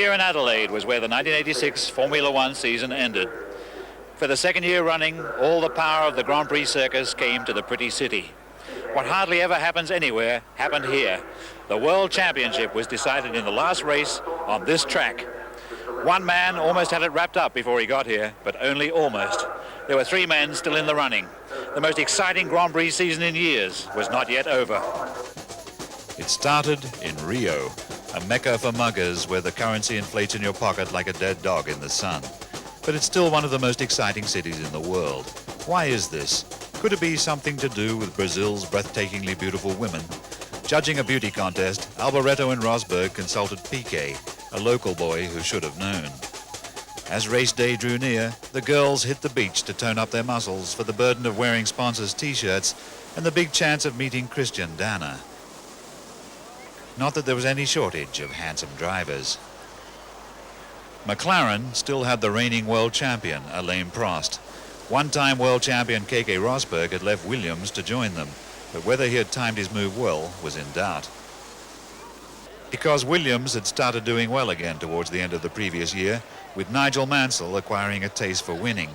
Here in Adelaide was where the 1986 Formula One season ended. For the second year running, all the power of the Grand Prix circus came to the pretty city. What hardly ever happens anywhere happened here. The World Championship was decided in the last race on this track. One man almost had it wrapped up before he got here, but only almost. There were 3 men still in the running. The most exciting Grand Prix season in years was not yet over. It started in Rio, a mecca for muggers where the currency inflates in your pocket like a dead dog in the sun. But it's still one of the most exciting cities in the world. Why is this? Could it be something to do with Brazil's breathtakingly beautiful women? Judging a beauty contest, Alboreto and Rosberg consulted Piquet, a local boy who should have known. As race day drew near, the girls hit the beach to tone up their muscles for the burden of wearing sponsors' t-shirts and the big chance of meeting Christian Danner. Not that there was any shortage of handsome drivers. McLaren still had the reigning world champion, Alain Prost. One-time world champion Keke Rosberg had left Williams to join them, but whether he had timed his move well was in doubt. Because Williams had started doing well again towards the end of the previous year, with Nigel Mansell acquiring a taste for winning.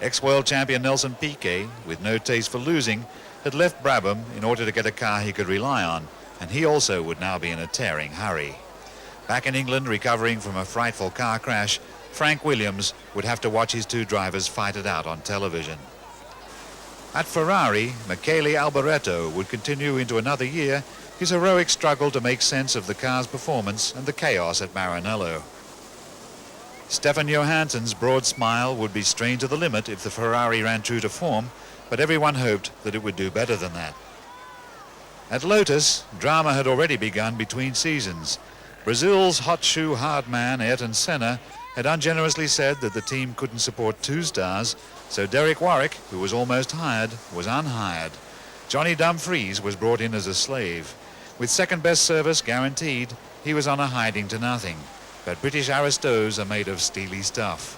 Ex-world champion Nelson Piquet, with no taste for losing, had left Brabham in order to get a car he could rely on, and he also would now be in a tearing hurry. Back in England, recovering from a frightful car crash, Frank Williams would have to watch his 2 drivers fight it out on television. At Ferrari, Michele Alboreto would continue into another year his heroic struggle to make sense of the car's performance and the chaos at Maranello. Stefan Johansson's broad smile would be strained to the limit if the Ferrari ran true to form, but everyone hoped that it would do better than that. At Lotus, drama had already begun between seasons. Brazil's hot shoe hard man Ayrton Senna had ungenerously said that the team couldn't support 2 stars, so Derek Warwick, who was almost hired, was unhired. Johnny Dumfries was brought in as a slave. With second best service guaranteed, he was on a hiding to nothing. But British aristos are made of steely stuff.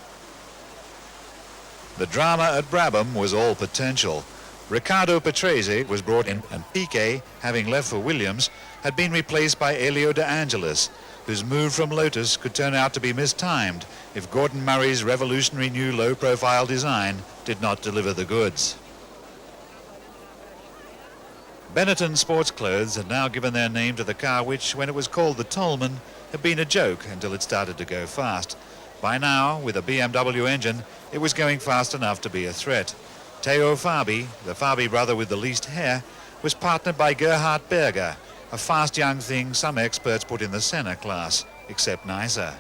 The drama at Brabham was all potential. Riccardo Patrese was brought in, and Piquet, having left for Williams, had been replaced by Elio De Angelis, whose move from Lotus could turn out to be mistimed if Gordon Murray's revolutionary new low-profile design did not deliver the goods. Benetton Sports Clothes had now given their name to the car which, when it was called the Tolman, had been a joke until it started to go fast. By now, with a BMW engine, it was going fast enough to be a threat. Theo Fabi, the Fabi brother with the least hair, was partnered by Gerhard Berger, a fast young thing some experts put in the Senna class, except nicer.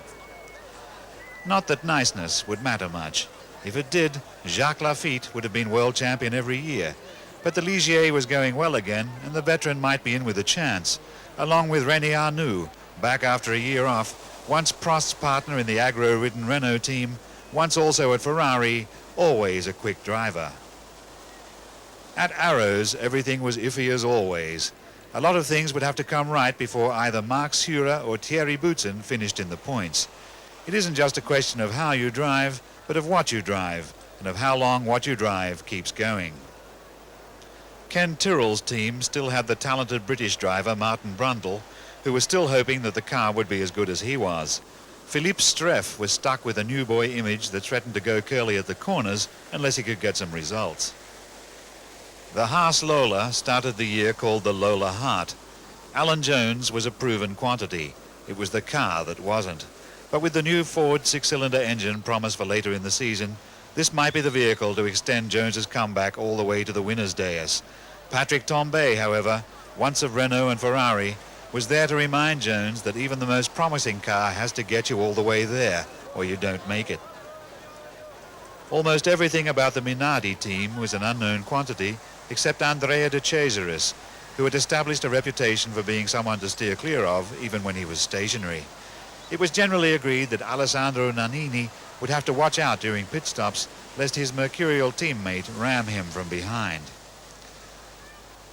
Not that niceness would matter much. If it did, Jacques Lafitte would have been world champion every year. But the Ligier was going well again, and the veteran might be in with a chance, along with René Arnoux, back after a year off, once Prost's partner in the aggro-ridden Renault team, once also at Ferrari, always a quick driver. At Arrows, everything was iffy as always. A lot of things would have to come right before either Marc Surer or Thierry Boutsen finished in the points. It isn't just a question of how you drive, but of what you drive, and of how long what you drive keeps going. Ken Tyrrell's team still had the talented British driver Martin Brundle, who was still hoping that the car would be as good as he was. Philippe Streff was stuck with a new boy image that threatened to go curly at the corners unless he could get some results. The Haas Lola started the year called the Lola Heart. Alan Jones was a proven quantity. It was the car that wasn't. But with the new Ford 6-cylinder engine promised for later in the season, this might be the vehicle to extend Jones's comeback all the way to the winner's dais. Patrick Tambay, however, once of Renault and Ferrari, was there to remind Jones that even the most promising car has to get you all the way there, or you don't make it. Almost everything about the Minardi team was an unknown quantity, except Andrea de Cesaris, who had established a reputation for being someone to steer clear of, even when he was stationary. It was generally agreed that Alessandro Nannini would have to watch out during pit stops, lest his mercurial teammate ram him from behind.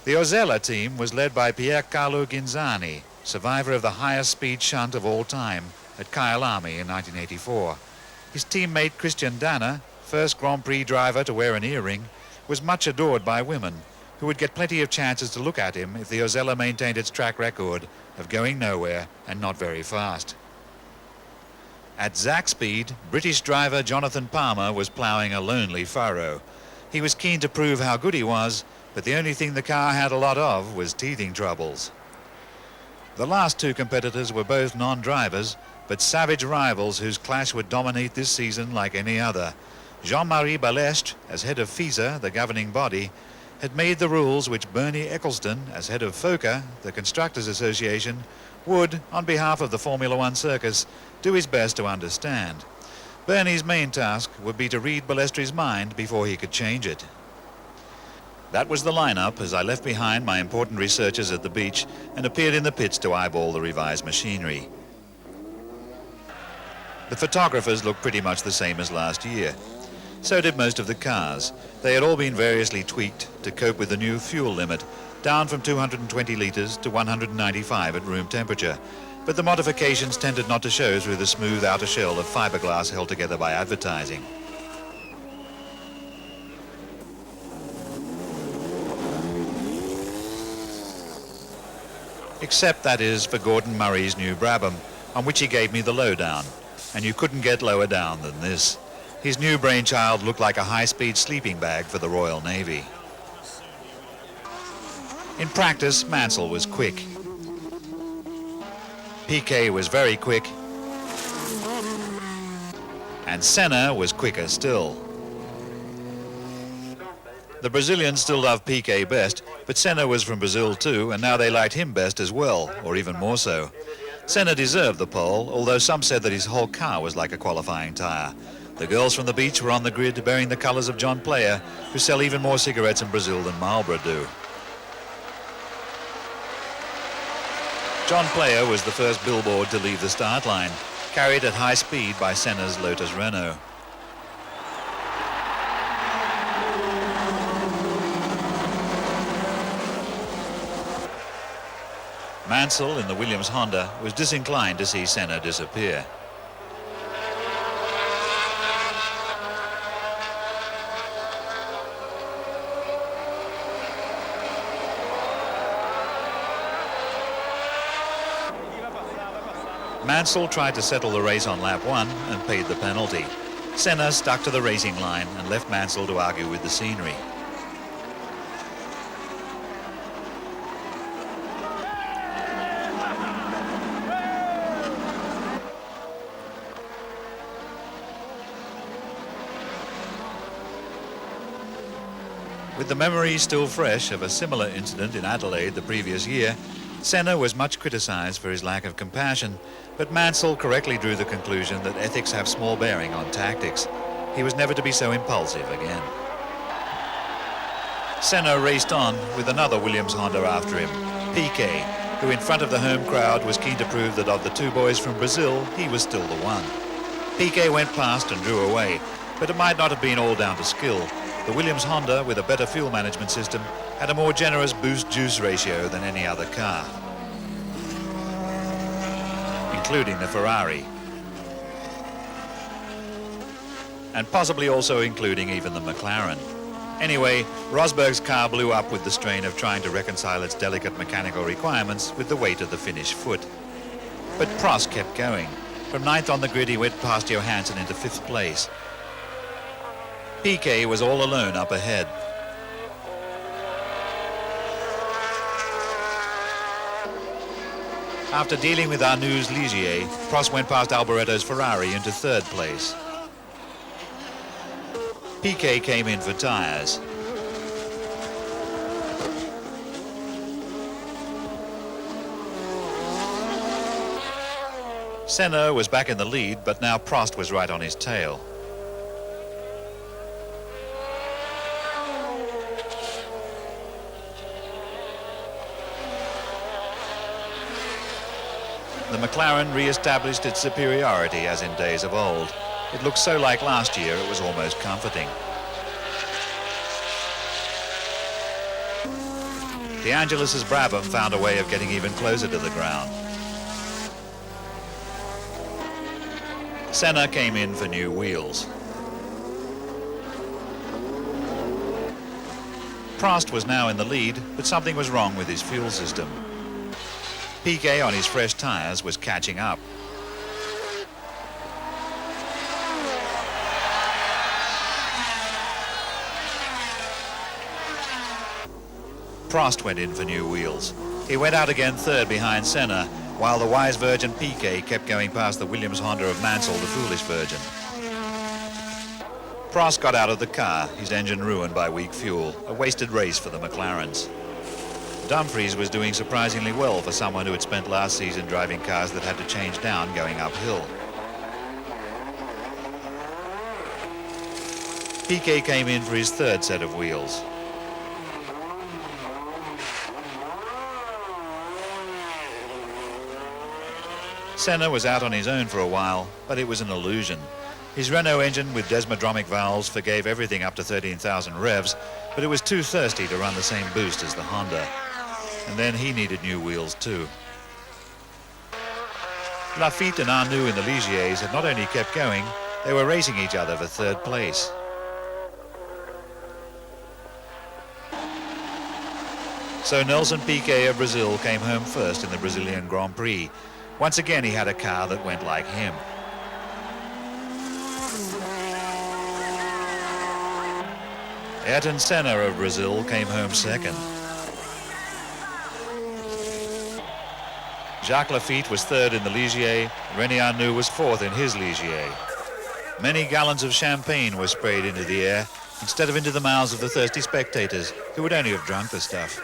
The Ozella team was led by Piercarlo Ghinzani, survivor of the highest speed shunt of all time at Kyalami in 1984. His teammate Christian Danner, first Grand Prix driver to wear an earring, was much adored by women, who would get plenty of chances to look at him if the Ozella maintained its track record of going nowhere and not very fast. At Zach speed, British driver Jonathan Palmer was ploughing a lonely furrow. He was keen to prove how good he was, but the only thing the car had a lot of was teething troubles. The last two competitors were both non-drivers, but savage rivals whose clash would dominate this season like any other. Jean-Marie Balestre, as head of FISA, the governing body, had made the rules which Bernie Eccleston, as head of FOCA, the Constructors Association, would, on behalf of the Formula One circus, do his best to understand. Bernie's main task would be to read Balestre's mind before he could change it. That was the lineup as I left behind my important researchers at the beach and appeared in the pits to eyeball the revised machinery. The photographers looked pretty much the same as last year. So did most of the cars. They had all been variously tweaked to cope with the new fuel limit, down from 220 litres to 195 at room temperature. But the modifications tended not to show through the smooth outer shell of fiberglass held together by advertising. Except, that is, for Gordon Murray's new Brabham, on which he gave me the lowdown. And you couldn't get lower down than this. His new brainchild looked like a high-speed sleeping bag for the Royal Navy. In practice, Mansell was quick. Piquet was very quick. And Senna was quicker still. The Brazilians still loved Piquet best, but Senna was from Brazil too, and now they liked him best as well, or even more so. Senna deserved the pole, although some said that his whole car was like a qualifying tyre. The girls from the beach were on the grid bearing the colours of John Player, who sell even more cigarettes in Brazil than Marlboro do. John Player was the first billboard to leave the start line, carried at high speed by Senna's Lotus Renault. Mansell, in the Williams Honda, was disinclined to see Senna disappear. Mansell tried to settle the race on lap 1 and paid the penalty. Senna stuck to the racing line and left Mansell to argue with the scenery. With the memory still fresh of a similar incident in Adelaide the previous year, Senna was much criticised for his lack of compassion, but Mansell correctly drew the conclusion that ethics have small bearing on tactics. He was never to be so impulsive again. Senna raced on with another Williams Honda after him, Piquet, who in front of the home crowd was keen to prove that of the two boys from Brazil, he was still the one. Piquet went past and drew away, but it might not have been all down to skill. The Williams Honda, with a better fuel management system, had a more generous boost-juice ratio than any other car, including the Ferrari, and possibly also including even the McLaren. Anyway, Rosberg's car blew up with the strain of trying to reconcile its delicate mechanical requirements with the weight of the Finnish foot. But Prost kept going. From 9th on the grid, he went past Johansson into 5th place. Piquet was all alone up ahead. After dealing with Arnoux Ligier, Prost went past Alboretto's Ferrari into 3rd place. Piquet came in for tyres. Senna was back in the lead, but now Prost was right on his tail. The McLaren re-established its superiority as in days of old. It looked so like last year it was almost comforting. De Angelis's Brabham found a way of getting even closer to the ground. Senna came in for new wheels. Prost was now in the lead, but something was wrong with his fuel system. Piquet on his fresh tyres was catching up. Prost went in for new wheels. He went out again third behind Senna, while the wise Virgin Piquet kept going past the Williams Honda of Mansell, the foolish Virgin. Prost got out of the car, his engine ruined by weak fuel, a wasted race for the McLarens. Dumfries was doing surprisingly well for someone who had spent last season driving cars that had to change down going uphill. Piquet came in for his third set of wheels. Senna was out on his own for a while, but it was an illusion. His Renault engine with desmodromic valves forgave everything up to 13,000 revs, but it was too thirsty to run the same boost as the Honda. And then he needed new wheels too. Lafitte and Arnoux in the Ligiers had not only kept going, they were racing each other for third place. So Nelson Piquet of Brazil came home first in the Brazilian Grand Prix. Once again he had a car that went like him. Ayrton Senna of Brazil came home second. Jacques Lafitte was third in the Ligier. René Arnoux was fourth in his Ligier. Many gallons of champagne were sprayed into the air instead of into the mouths of the thirsty spectators who would only have drunk the stuff.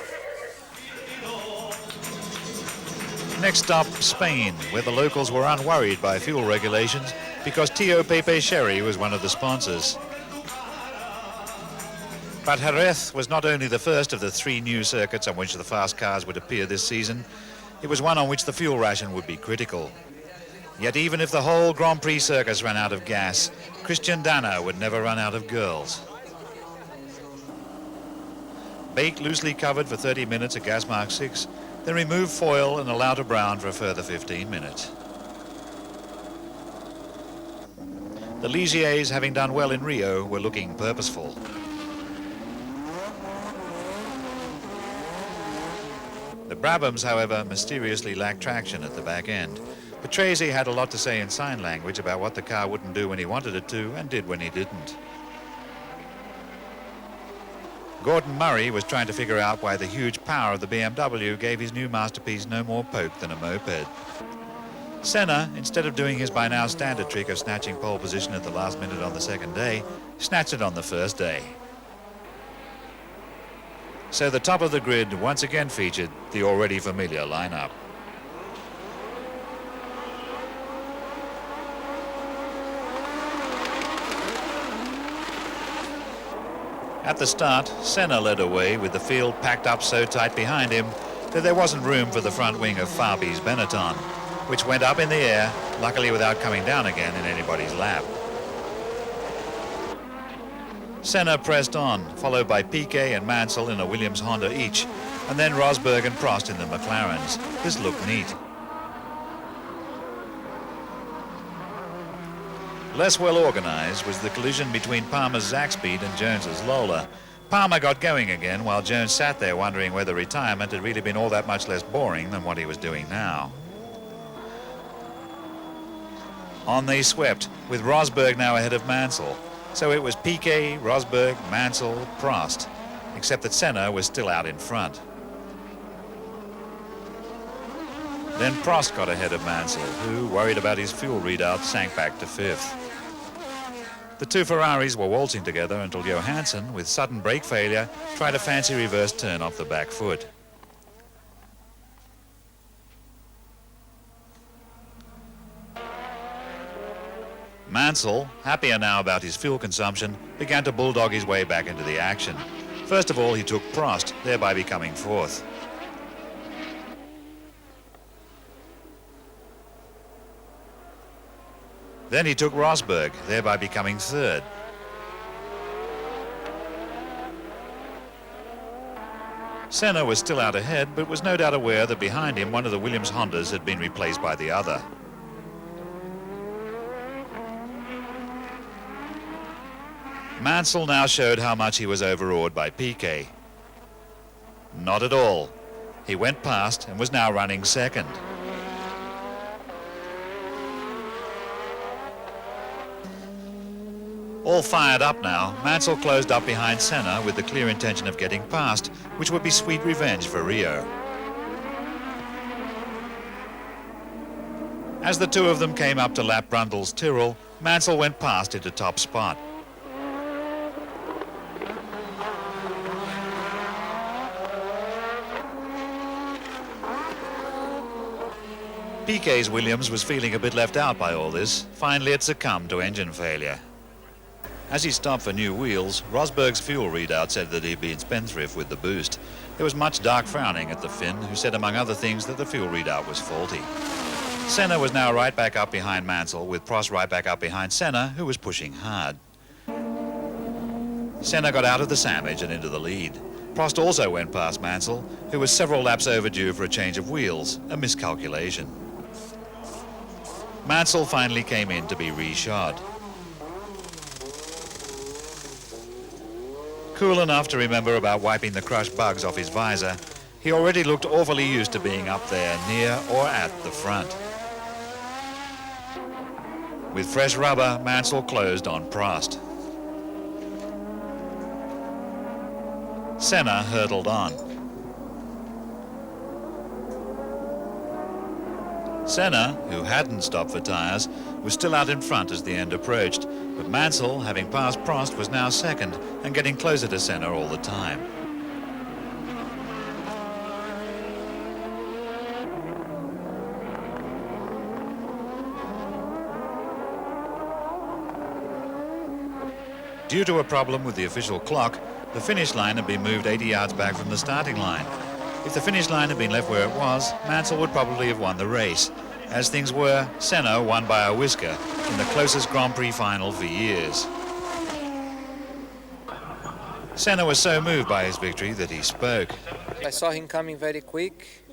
Next stop, Spain, where the locals were unworried by fuel regulations because Tio Pepe Sherry was one of the sponsors. But Jerez was not only the first of the 3 new circuits on which the fast cars would appear this season, it was one on which the fuel ration would be critical. Yet even if the whole Grand Prix circus ran out of gas, Christian Danner would never run out of girls. Bake loosely covered for 30 minutes at gas mark 6, then remove foil and allow to brown for a further 15 minutes. The Ligiers, having done well in Rio, were looking purposeful. The Brabhams, however, mysteriously lacked traction at the back end. Patrese had a lot to say in sign language about what the car wouldn't do when he wanted it to and did when he didn't. Gordon Murray was trying to figure out why the huge power of the BMW gave his new masterpiece no more poke than a moped. Senna, instead of doing his by now standard trick of snatching pole position at the last minute on the second day, snatched it on the first day. So the top of the grid once again featured the already familiar lineup. At the start, Senna led away with the field packed up so tight behind him that there wasn't room for the front wing of Fabi's Benetton, which went up in the air, luckily without coming down again in anybody's lap. Senna pressed on, followed by Piquet and Mansell in a Williams Honda each, and then Rosberg and Prost in the McLarens. This looked neat. Less well organized was the collision between Palmer's Zaxpeed and Jones's Lola. Palmer got going again while Jones sat there wondering whether retirement had really been all that much less boring than what he was doing now. On they swept, with Rosberg now ahead of Mansell. So it was Piquet, Rosberg, Mansell, Prost, except that Senna was still out in front. Then Prost got ahead of Mansell, who, worried about his fuel readout, sank back to 5th. The 2 Ferraris were waltzing together until Johansson, with sudden brake failure, tried a fancy reverse turn off the back foot. Mansell, happier now about his fuel consumption, began to bulldog his way back into the action. First of all, he took Prost, thereby becoming 4th. Then he took Rosberg, thereby becoming 3rd. Senna was still out ahead, but was no doubt aware that behind him one of the Williams Hondas had been replaced by the other. Mansell now showed how much he was overawed by Piquet. Not at all. He went past and was now running 2nd. All fired up now, Mansell closed up behind Senna with the clear intention of getting past, which would be sweet revenge for Rio. As the two of them came up to lap Brundle's Tyrrell, Mansell went past into top spot. Piquet's Williams was feeling a bit left out by all this. Finally it succumbed to engine failure. As he stopped for new wheels, Rosberg's fuel readout said that he'd been spendthrift with the boost. There was much dark frowning at the Finn, who said among other things that the fuel readout was faulty. Senna was now right back up behind Mansell, with Prost right back up behind Senna, who was pushing hard. Senna got out of the sandwich and into the lead. Prost also went past Mansell, who was several laps overdue for a change of wheels, a miscalculation. Mansell finally came in to be reshod. Cool enough to remember about wiping the crushed bugs off his visor, he already looked awfully used to being up there near or at the front. With fresh rubber, Mansell closed on Prost. Senna hurtled on. Senna, who hadn't stopped for tyres, was still out in front as the end approached, but Mansell, having passed Prost, was now second and getting closer to Senna all the time. Due to a problem with the official clock, the finish line had been moved 80 yards back from the starting line. If the finish line had been left where it was, Mansell would probably have won the race. As things were, Senna won by a whisker in the closest Grand Prix final for years. Senna was so moved by his victory that he spoke. I saw him coming very quick,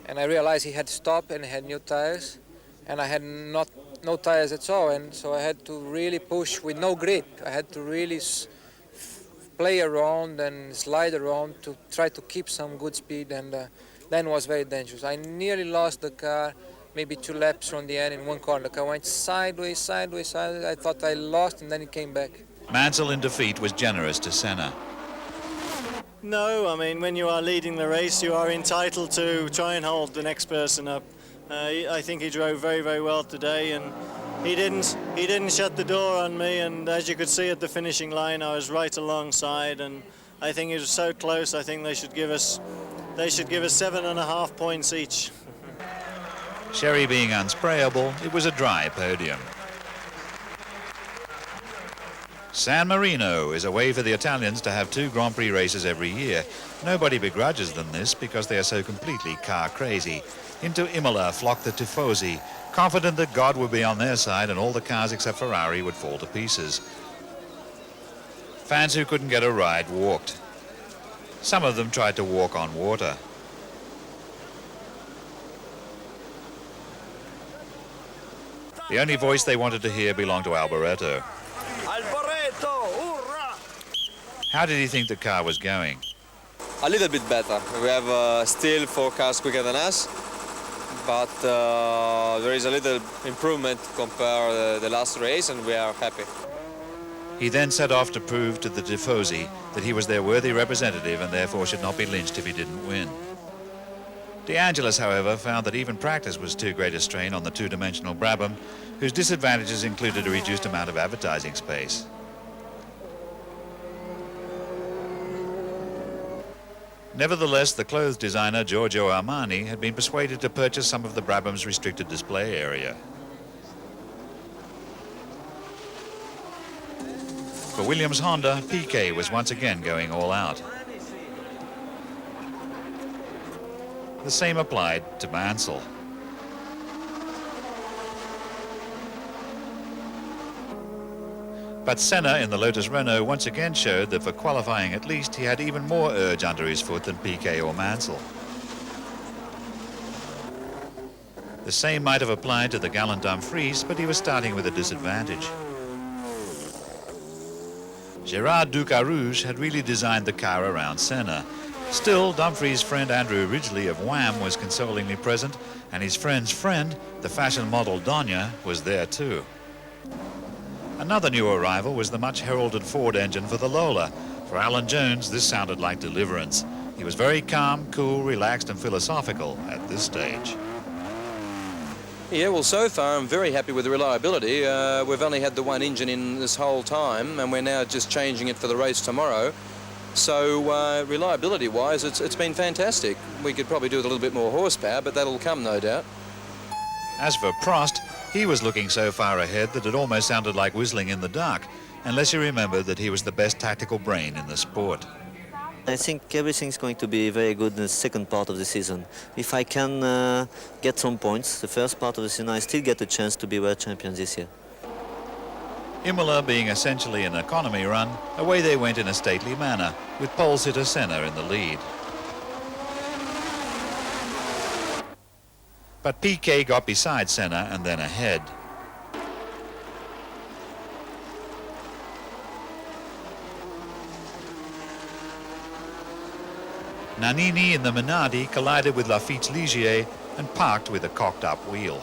and I realized he had stopped and had new tires, and I had no tires at all, and so I had to really push with no grip. I had to really play around and slide around to try to keep some good speed, and then it was very dangerous. I nearly lost the car, maybe 2 laps from the end in one corner. The car went sideways, sideways, sideways. I thought I lost, and then it came back. Mansell in defeat was generous to Senna. No, I mean, when you are leading the race, you are entitled to try and hold the next person up. I think he drove very, very well today, and he didn't shut the door on me, and as you could see at the finishing line, I was right alongside, and I think it was so close. I think they should give us 7.5 points each. Sherry being unsprayable, it was a dry podium. San Marino is a way for the Italians to have 2 Grand Prix races every year. Nobody begrudges them this because they are so completely car crazy. Into Imola flocked the tifosi, confident that God would be on their side and all the cars except Ferrari would fall to pieces. Fans who couldn't get a ride walked. Some of them tried to walk on water. The only voice they wanted to hear belonged to Alboreto. How did he think the car was going? A little bit better. We have still 4 cars quicker than us, but there is a little improvement compared to the last race, and we are happy. He then set off to prove to the tifosi that he was their worthy representative and therefore should not be lynched if he didn't win. De Angelis, however, found that even practice was too great a strain on the 2-dimensional Brabham, whose disadvantages included a reduced amount of advertising space. Nevertheless, the clothes designer Giorgio Armani had been persuaded to purchase some of the Brabham's restricted display area. For Williams Honda, Piquet was once again going all out. The same applied to Mansell. But Senna in the Lotus Renault once again showed that for qualifying at least, he had even more urge under his foot than Piquet or Mansell. The same might have applied to the gallant Dumfries, but he was starting with a disadvantage. Gerard Ducarouge had really designed the car around Senna. Still, Dumfries' friend Andrew Ridgely of Wham was consolingly present, and his friend's friend, the fashion model Donia, was there too. Another new arrival was the much heralded Ford engine for the Lola. For Alan Jones, this sounded like deliverance. He was very calm, cool, relaxed and philosophical at this stage. Yeah, well, so far I'm very happy with the reliability. We've only had the one engine in this whole time, and we're now just changing it for the race tomorrow. So reliability-wise, it's been fantastic. We could probably do with a little bit more horsepower, but that'll come, no doubt. As for Prost, he was looking so far ahead that it almost sounded like whistling in the dark, unless you remember that he was the best tactical brain in the sport. I think everything's going to be very good in the second part of the season. If I can get some points, the first part of the season, I still get a chance to be world champion this year. Imola being essentially an economy run, away they went in a stately manner, with pole sitter Senna in the lead. But Piquet got beside Senna and then ahead. Nannini in the Minardi collided with Lafitte's Ligier and parked with a cocked-up wheel.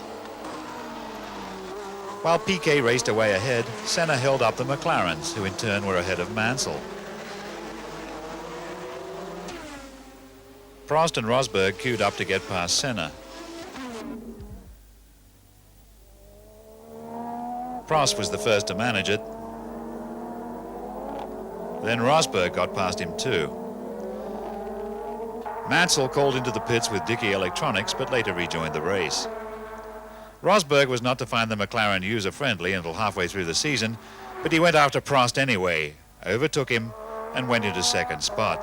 While Piquet raced away ahead, Senna held up the McLarens, who in turn were ahead of Mansell. Prost and Rosberg queued up to get past Senna. Prost was the first to manage it. Then Rosberg got past him too. Mansell called into the pits with Dickey Electronics, but later rejoined the race. Rosberg was not to find the McLaren user-friendly until halfway through the season, but he went after Prost anyway, overtook him, and went into second spot.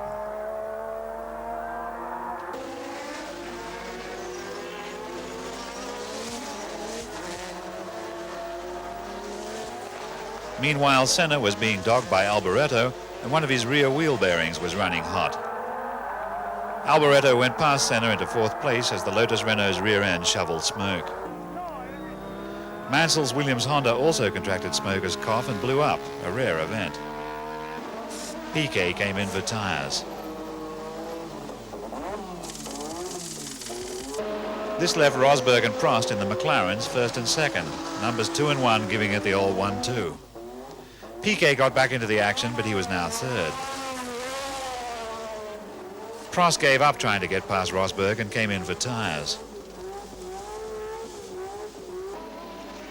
Meanwhile, Senna was being dogged by Alboreto, and one of his rear wheel bearings was running hot. Alboreto went past Senna into fourth place as the Lotus Renault's rear end shoveled smoke. Mansell's Williams Honda also contracted smoker's cough and blew up, a rare event. Piquet came in for tyres. This left Rosberg and Prost in the McLarens first and second, numbers 2 and 1 giving it the old 1-2. Piquet got back into the action, but he was now third. Prost gave up trying to get past Rosberg and came in for tyres.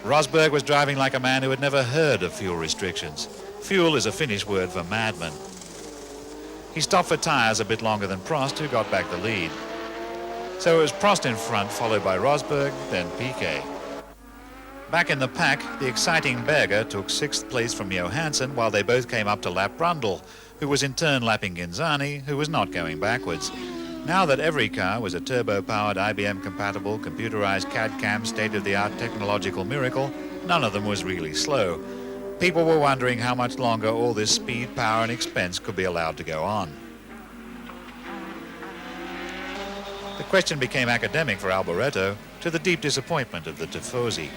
Rosberg was driving like a man who had never heard of fuel restrictions. Fuel is a Finnish word for madman. He stopped for tyres a bit longer than Prost, who got back the lead. So it was Prost in front, followed by Rosberg, then Piquet. Back in the pack, the exciting Berger took 6th place from Johansson, while they both came up to lap Brundle, who was in turn lapping Ghinzani, who was not going backwards. Now that every car was a turbo-powered, IBM-compatible, computerized CAD-CAM state-of-the-art technological miracle, none of them was really slow. People were wondering how much longer all this speed, power and expense could be allowed to go on. The question became academic for Alboreto, to the deep disappointment of the Tifosi.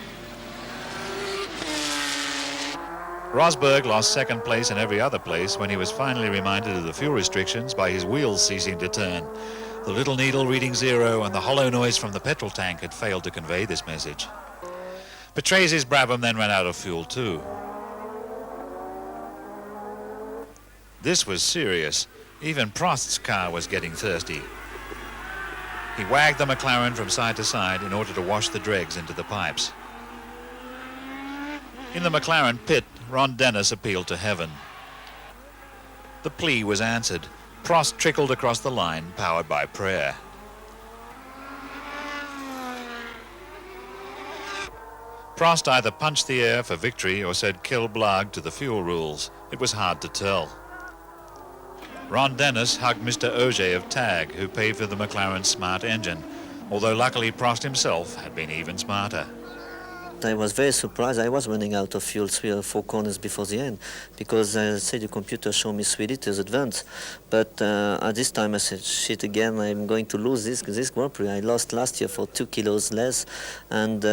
Rosberg lost 2nd place and every other place when he was finally reminded of the fuel restrictions by his wheels ceasing to turn. The little needle reading 0 and the hollow noise from the petrol tank had failed to convey this message. Patrese Brabham then ran out of fuel too. This was serious. Even Prost's car was getting thirsty. He wagged the McLaren from side to side in order to wash the dregs into the pipes. In the McLaren pit, Ron Dennis appealed to heaven. The plea was answered. Prost trickled across the line, powered by prayer. Prost either punched the air for victory or said kill blag to the fuel rules. It was hard to tell. Ron Dennis hugged Mr. Auger of TAG, who paid for the McLaren's smart engine, although luckily Prost himself had been even smarter. I was very surprised. I was running out of fuel 3 or 4 corners before the end, because I said the computer showed me 3 liters advance. But at this time I said, shit, again, I'm going to lose this Grand Prix. I lost last year for 2 kilos less. And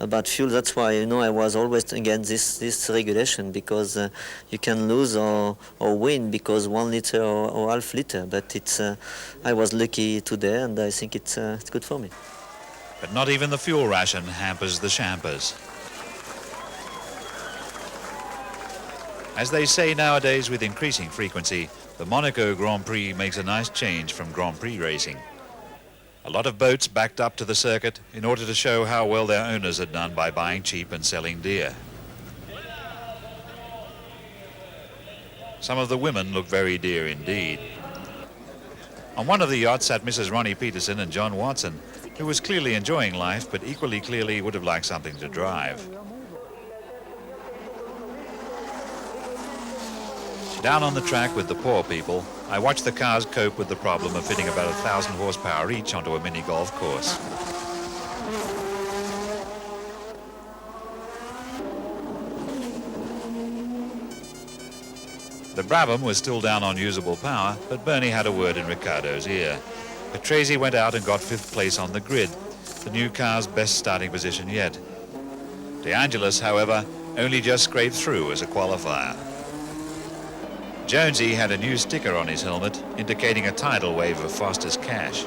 about fuel, that's why, you know, I was always against this regulation, because you can lose or win because 1 liter or half liter. But it's I was lucky today, and I think it's good for me. But not even the fuel ration hampers the champers. As they say nowadays with increasing frequency, the Monaco Grand Prix makes a nice change from Grand Prix racing. A lot of boats backed up to the circuit in order to show how well their owners had done by buying cheap and selling dear. Some of the women look very dear indeed. On one of the yachts sat Mrs. Ronnie Peterson and John Watson, who was clearly enjoying life, but equally clearly would have liked something to drive. Down on the track with the poor people, I watched the cars cope with the problem of fitting about 1,000 horsepower each onto a mini golf course. The Brabham was still down on usable power, but Bernie had a word in Riccardo's ear. Patrese went out and got 5th place on the grid, the new car's best starting position yet. De Angelis, however, only just scraped through as a qualifier. Jonesy had a new sticker on his helmet indicating a tidal wave of Foster's cash.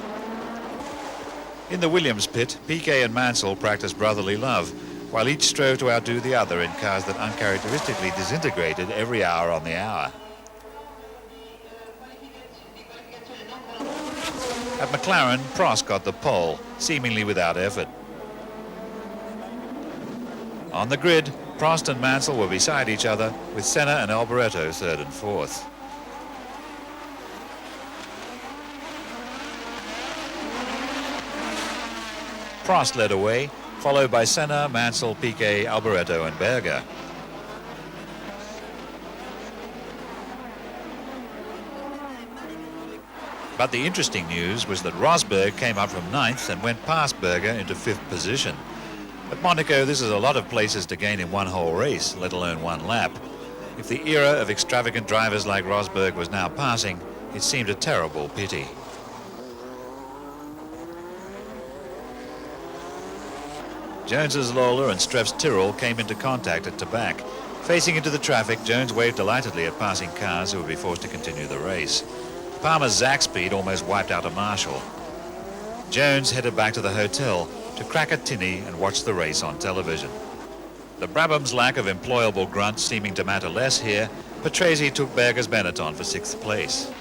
In the Williams pit, Piquet and Mansell practiced brotherly love, while each strove to outdo the other in cars that uncharacteristically disintegrated every hour on the hour. At McLaren, Prost got the pole, seemingly without effort. On the grid, Prost and Mansell were beside each other, with Senna and Alboreto 3rd and 4th. Prost led away, followed by Senna, Mansell, Piquet, Alboreto and Berger. But the interesting news was that Rosberg came up from 9th and went past Berger into 5th position. At Monaco, this is a lot of places to gain in one whole race, let alone one lap. If the era of extravagant drivers like Rosberg was now passing, it seemed a terrible pity. Jones's Lola and Streff's Tyrrell came into contact at Tabac. Facing into the traffic, Jones waved delightedly at passing cars who would be forced to continue the race. Palmer's Zack-speed almost wiped out a Marshall. Jones headed back to the hotel to crack a tinny and watch the race on television. The Brabham's lack of employable grunt seeming to matter less here, Patrese took Berger's Benetton for 6th place.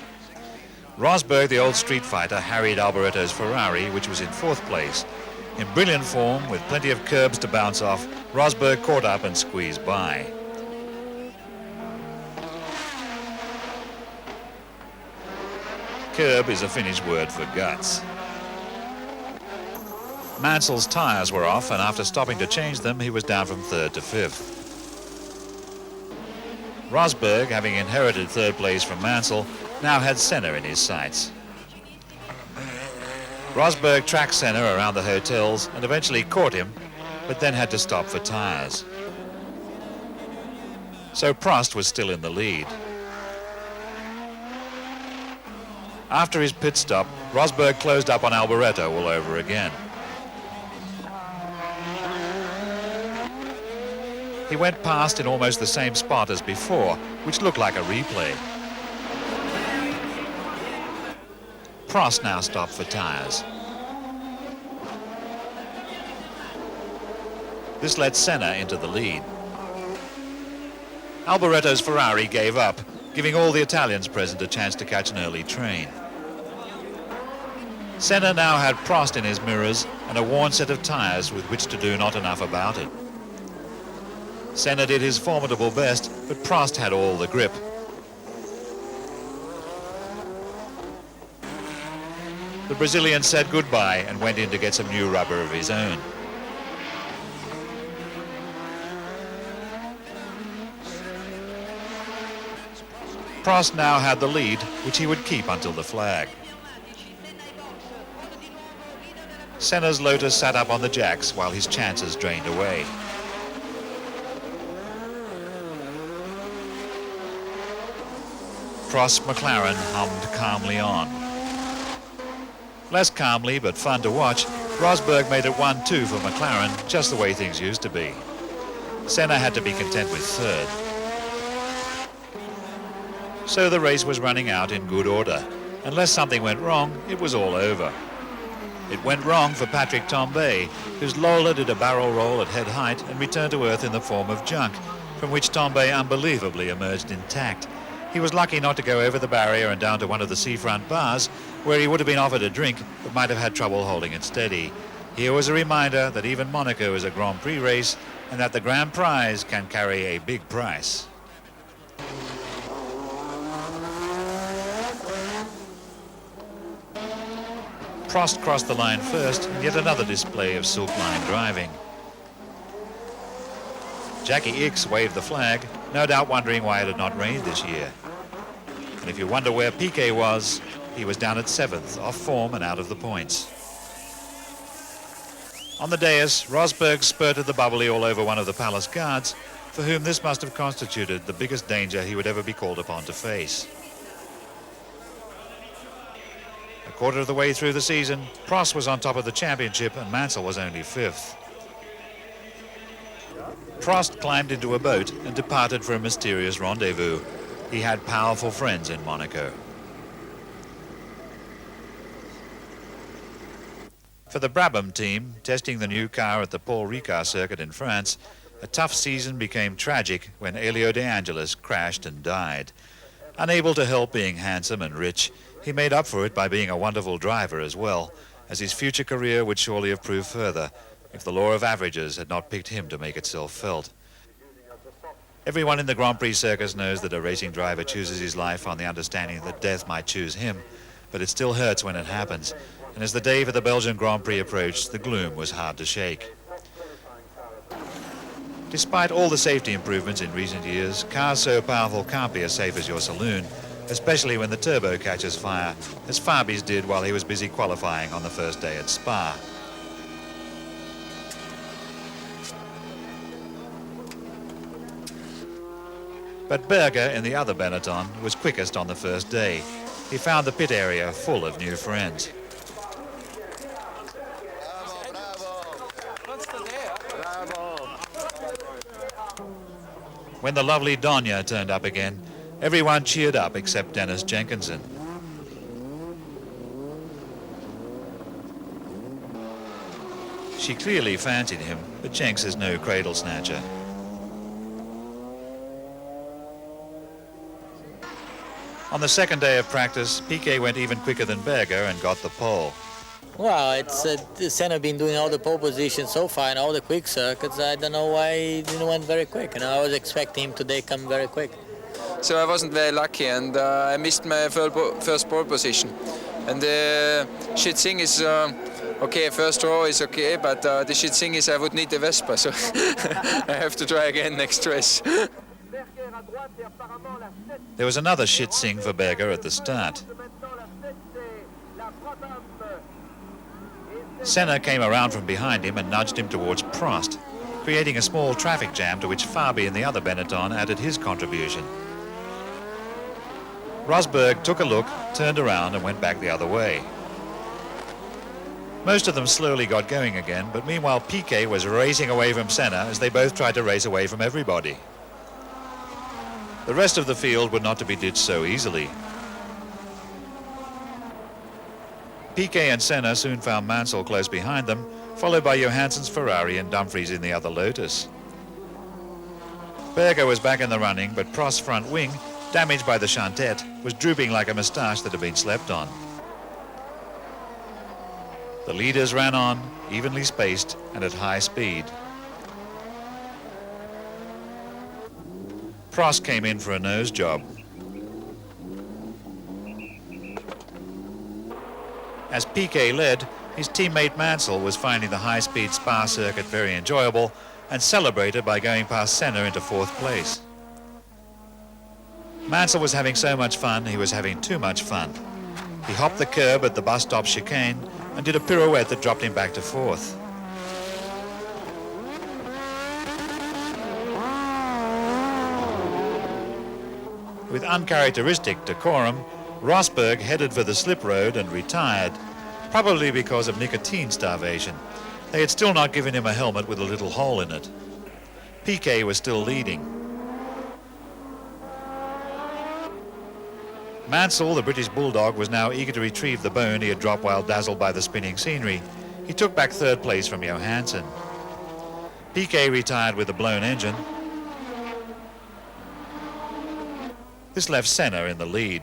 Rosberg, the old street fighter, harried Alboreto's Ferrari, which was in 4th place. In brilliant form, with plenty of curbs to bounce off, Rosberg caught up and squeezed by. Curb is a Finnish word for guts. Mansell's tyres were off, and after stopping to change them, he was down from 3rd to 5th. Rosberg, having inherited 3rd place from Mansell, now had Senna in his sights. Rosberg tracked Senna around the hotels and eventually caught him, but then had to stop for tyres. So Prost was still in the lead. After his pit stop, Rosberg closed up on Alboreto all over again. He went past in almost the same spot as before, which looked like a replay. Prost now stopped for tyres. This led Senna into the lead. Alboreto's Ferrari gave up, giving all the Italians present a chance to catch an early train. Senna now had Prost in his mirrors and a worn set of tyres with which to do not enough about it. Senna did his formidable best, but Prost had all the grip. The Brazilian said goodbye and went in to get some new rubber of his own. Prost now had the lead, which he would keep until the flag. Senna's Lotus sat up on the jacks while his chances drained away. Prost's McLaren hummed calmly on. Less calmly, but fun to watch, Rosberg made it 1-2 for McLaren, just the way things used to be. Senna had to be content with 3rd. So the race was running out in good order. Unless something went wrong, it was all over. It went wrong for Patrick Tambay, whose Lola did a barrel roll at head height and returned to earth in the form of junk, from which Tombe unbelievably emerged intact. He was lucky not to go over the barrier and down to one of the seafront bars, where he would have been offered a drink but might have had trouble holding it steady. Here was a reminder that even Monaco is a Grand Prix race and that the Grand Prize can carry a big price. Prost crossed the line first, and yet another display of silk line driving. Jackie Ickx waved the flag, no doubt wondering why it had not rained this year. And if you wonder where Piquet was, he was down at 7th, off form and out of the points. On the dais, Rosberg spurted the bubbly all over one of the palace guards, for whom this must have constituted the biggest danger he would ever be called upon to face. A quarter of the way through the season, Prost was on top of the championship and Mansell was only 5th. Prost climbed into a boat and departed for a mysterious rendezvous. He had powerful friends in Monaco. For the Brabham team, testing the new car at the Paul Ricard circuit in France, a tough season became tragic when Elio De Angelis crashed and died. Unable to help being handsome and rich, he made up for it by being a wonderful driver as well, as his future career would surely have proved further if the law of averages had not picked him to make itself felt. Everyone in the Grand Prix circus knows that a racing driver chooses his life on the understanding that death might choose him, but it still hurts when it happens. And as the day for the Belgian Grand Prix approached, the gloom was hard to shake. Despite all the safety improvements in recent years, cars so powerful can't be as safe as your saloon, especially when the turbo catches fire, as Fabi's did while he was busy qualifying on the first day at Spa. But Berger in the other Benetton was quickest on the first day. He found the pit area full of new friends. When the lovely Donia turned up again, everyone cheered up except Dennis Jenkinson. She clearly fancied him, but Jenks is no cradle snatcher. On the second day of practice, Piquet went even quicker than Berger and got the pole. Well, it's Senna been doing all the pole positions so far and all the quick circuits. I don't know why he didn't went very quick. I was expecting him today come very quick. So I wasn't very lucky, and I missed my first pole position. And the shit thing is, okay, first row is okay, but the shit thing is I would need the Vespa, so I have to try again next race. There was another shit sing for Berger at the start. Senna came around from behind him and nudged him towards Prost, creating a small traffic jam to which Fabi and the other Benetton added his contribution. Rosberg took a look, turned around and went back the other way. Most of them slowly got going again, but meanwhile Piquet was racing away from Senna as they both tried to race away from everybody. The rest of the field were not to be ditched so easily. Piquet and Senna soon found Mansell close behind them, followed by Johansson's Ferrari and Dumfries in the other Lotus. Berger was back in the running, but Prost's front wing, damaged by the Chantette, was drooping like a moustache that had been slept on. The leaders ran on, evenly spaced and at high speed. Prost came in for a nose job. As Piquet led, his teammate Mansell was finding the high-speed Spa circuit very enjoyable and celebrated by going past Senna into 4th place. Mansell was having so much fun, he was having too much fun. He hopped the curb at the bus stop chicane and did a pirouette that dropped him back to 4th. With uncharacteristic decorum, Rosberg headed for the slip road and retired, probably because of nicotine starvation. They had still not given him a helmet with a little hole in it. Piquet was still leading. Mansell, the British bulldog, was now eager to retrieve the bone he had dropped while dazzled by the spinning scenery. He took back 3rd place from Johansson. Piquet retired with a blown engine. This left Senna in the lead.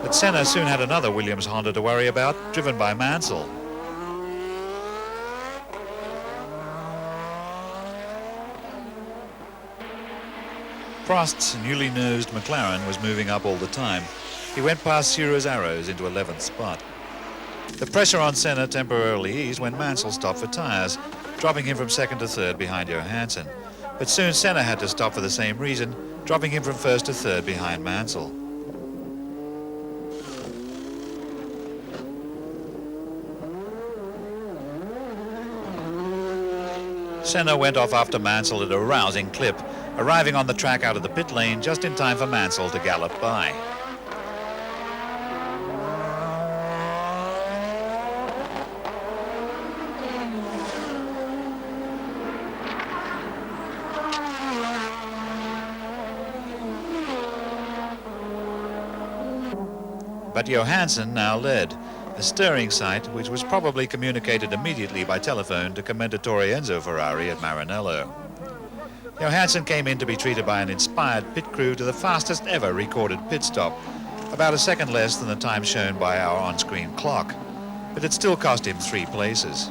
But Senna soon had another Williams Honda to worry about, driven by Mansell. Prost's newly nosed McLaren was moving up all the time. He went past Sura's Arrows into 11th spot. The pressure on Senna temporarily eased when Mansell stopped for tyres, dropping him from second to third behind Johansson. But soon Senna had to stop for the same reason, dropping him from first to third behind Mansell. Senna went off after Mansell at a rousing clip, arriving on the track out of the pit lane just in time for Mansell to gallop by. But Johansson now led, a stirring sight which was probably communicated immediately by telephone to Commendatore Enzo Ferrari at Maranello. Johansson came in to be treated by an inspired pit crew to the fastest ever recorded pit stop, about a second less than the time shown by our on-screen clock, but it still cost him 3 places.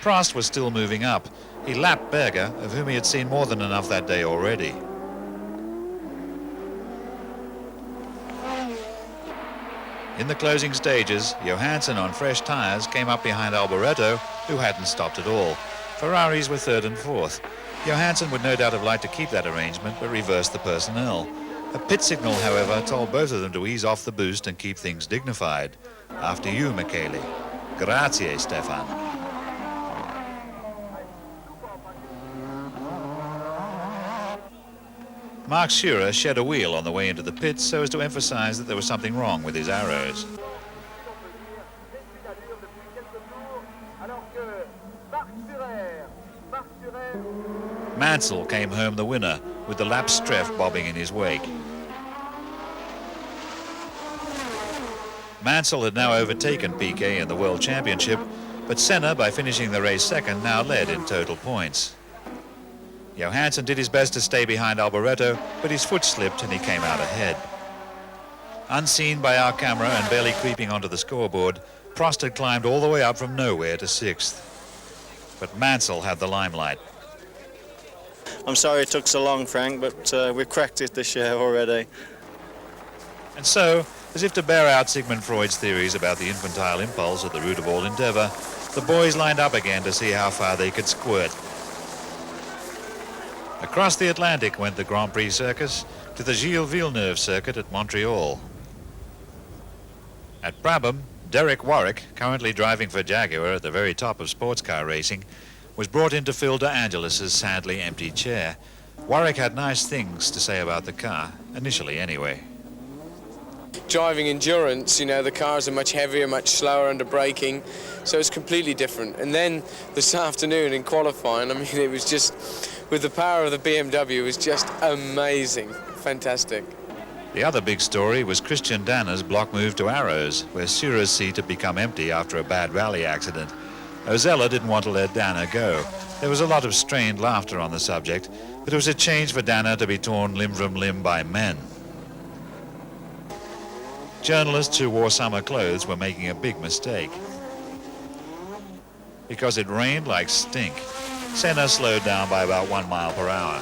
Prost was still moving up. He lapped Berger, of whom he had seen more than enough that day already. In the closing stages, Johansson on fresh tyres came up behind Alboreto, who hadn't stopped at all. Ferraris were third and fourth. Johansson would no doubt have liked to keep that arrangement, but reversed the personnel. A pit signal, however, told both of them to ease off the boost and keep things dignified. After you, Michele. Grazie, Stefan. Mark Sura shed a wheel on the way into the pits so as to emphasize that there was something wrong with his arrows. Mansell came home the winner, with the lap Streff bobbing in his wake. Mansell had now overtaken Piquet in the World Championship, but Senna, by finishing the race second, now led in total points. Johansson did his best to stay behind Alboreto, but his foot slipped and he came out ahead. Unseen by our camera and barely creeping onto the scoreboard, Prost had climbed all the way up from nowhere to 6th. But Mansell had the limelight. I'm sorry it took so long, Frank, but we've cracked it this year already. And so, as if to bear out Sigmund Freud's theories about the infantile impulse at the root of all endeavour, the boys lined up again to see how far they could squirt. Across the Atlantic went the Grand Prix circus to the Gilles Villeneuve circuit at Montreal. At Brabham, Derek Warwick, currently driving for Jaguar at the very top of sports car racing, was brought in to fill De Angelis's sadly empty chair. Warwick had nice things to say about the car, initially anyway. Driving endurance, you know, the cars are much heavier, much slower under braking, so it's completely different. And then this afternoon in qualifying, I mean, it was just, with the power of the BMW, it was just amazing, fantastic. The other big story was Christian Danner's block move to Arrows, where Sura's seat had become empty after a bad rally accident. Ozella didn't want to let Danner go. There was a lot of strained laughter on the subject, but it was a change for Danner to be torn limb from limb by men. Journalists who wore summer clothes were making a big mistake. Because it rained like stink, Senna slowed down by about 1 mile per hour.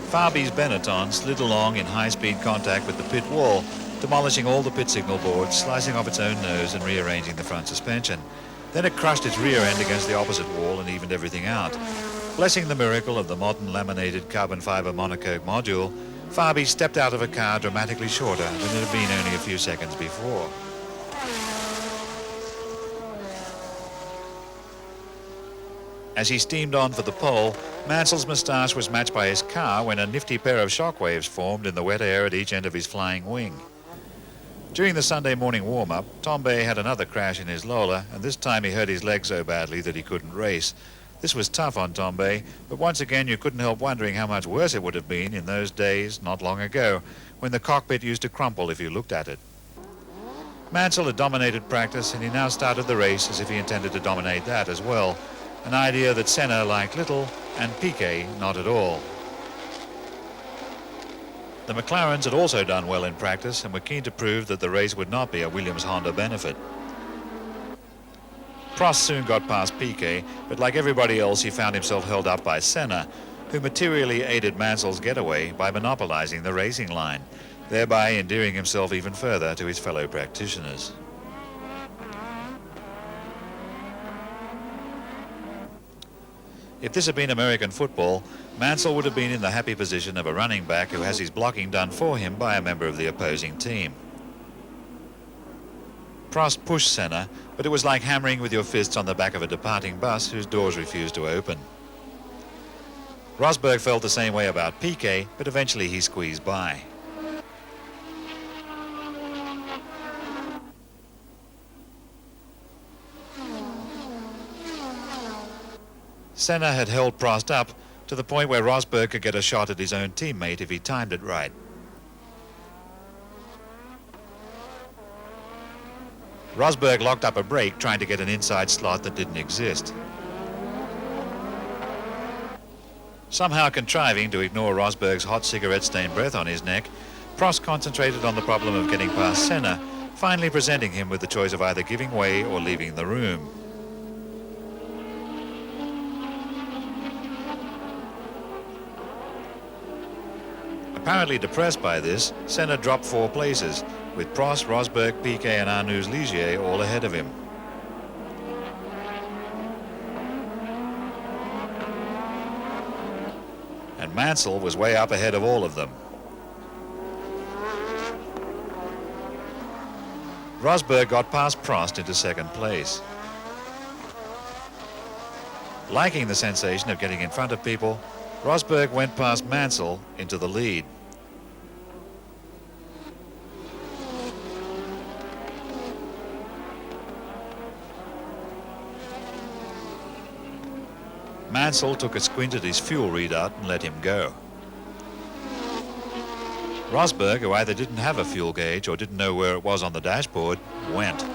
Fabi's Benetton slid along in high-speed contact with the pit wall, demolishing all the pit signal boards, slicing off its own nose and rearranging the front suspension. Then it crushed its rear end against the opposite wall and evened everything out. Blessing the miracle of the modern laminated carbon fiber monocoque module, Fabi stepped out of a car dramatically shorter than it had been only a few seconds before. As he steamed on for the pole, Mansell's moustache was matched by his car when a nifty pair of shockwaves formed in the wet air at each end of his flying wing. During the Sunday morning warm-up, Tombe had another crash in his Lola, and this time he hurt his leg so badly that he couldn't race. This was tough on Tombe, but once again you couldn't help wondering how much worse it would have been in those days, not long ago, when the cockpit used to crumple if you looked at it. Mansell had dominated practice, and he now started the race as if he intended to dominate that as well, an idea that Senna liked little and Piquet not at all. The McLarens had also done well in practice and were keen to prove that the race would not be a Williams-Honda benefit. Prost soon got past Piquet, but like everybody else, he found himself held up by Senna, who materially aided Mansell's getaway by monopolizing the racing line, thereby endearing himself even further to his fellow practitioners. If this had been American football, Mansell would have been in the happy position of a running back who has his blocking done for him by a member of the opposing team. Prost pushed Senna, but it was like hammering with your fists on the back of a departing bus whose doors refused to open. Rosberg felt the same way about Piquet, but eventually he squeezed by. Senna had held Prost up to the point where Rosberg could get a shot at his own teammate if he timed it right. Rosberg locked up a brake trying to get an inside slot that didn't exist. Somehow contriving to ignore Rosberg's hot cigarette-stained breath on his neck, Prost concentrated on the problem of getting past Senna, finally presenting him with the choice of either giving way or leaving the room. Apparently depressed by this, Senna dropped 4 places, with Prost, Rosberg, Piquet and Arnoux Ligier all ahead of him. And Mansell was way up ahead of all of them. Rosberg got past Prost into second place. Liking the sensation of getting in front of people, Rosberg went past Mansell into the lead. Mansell took a squint at his fuel readout and let him go. Rosberg, who either didn't have a fuel gauge or didn't know where it was on the dashboard, went.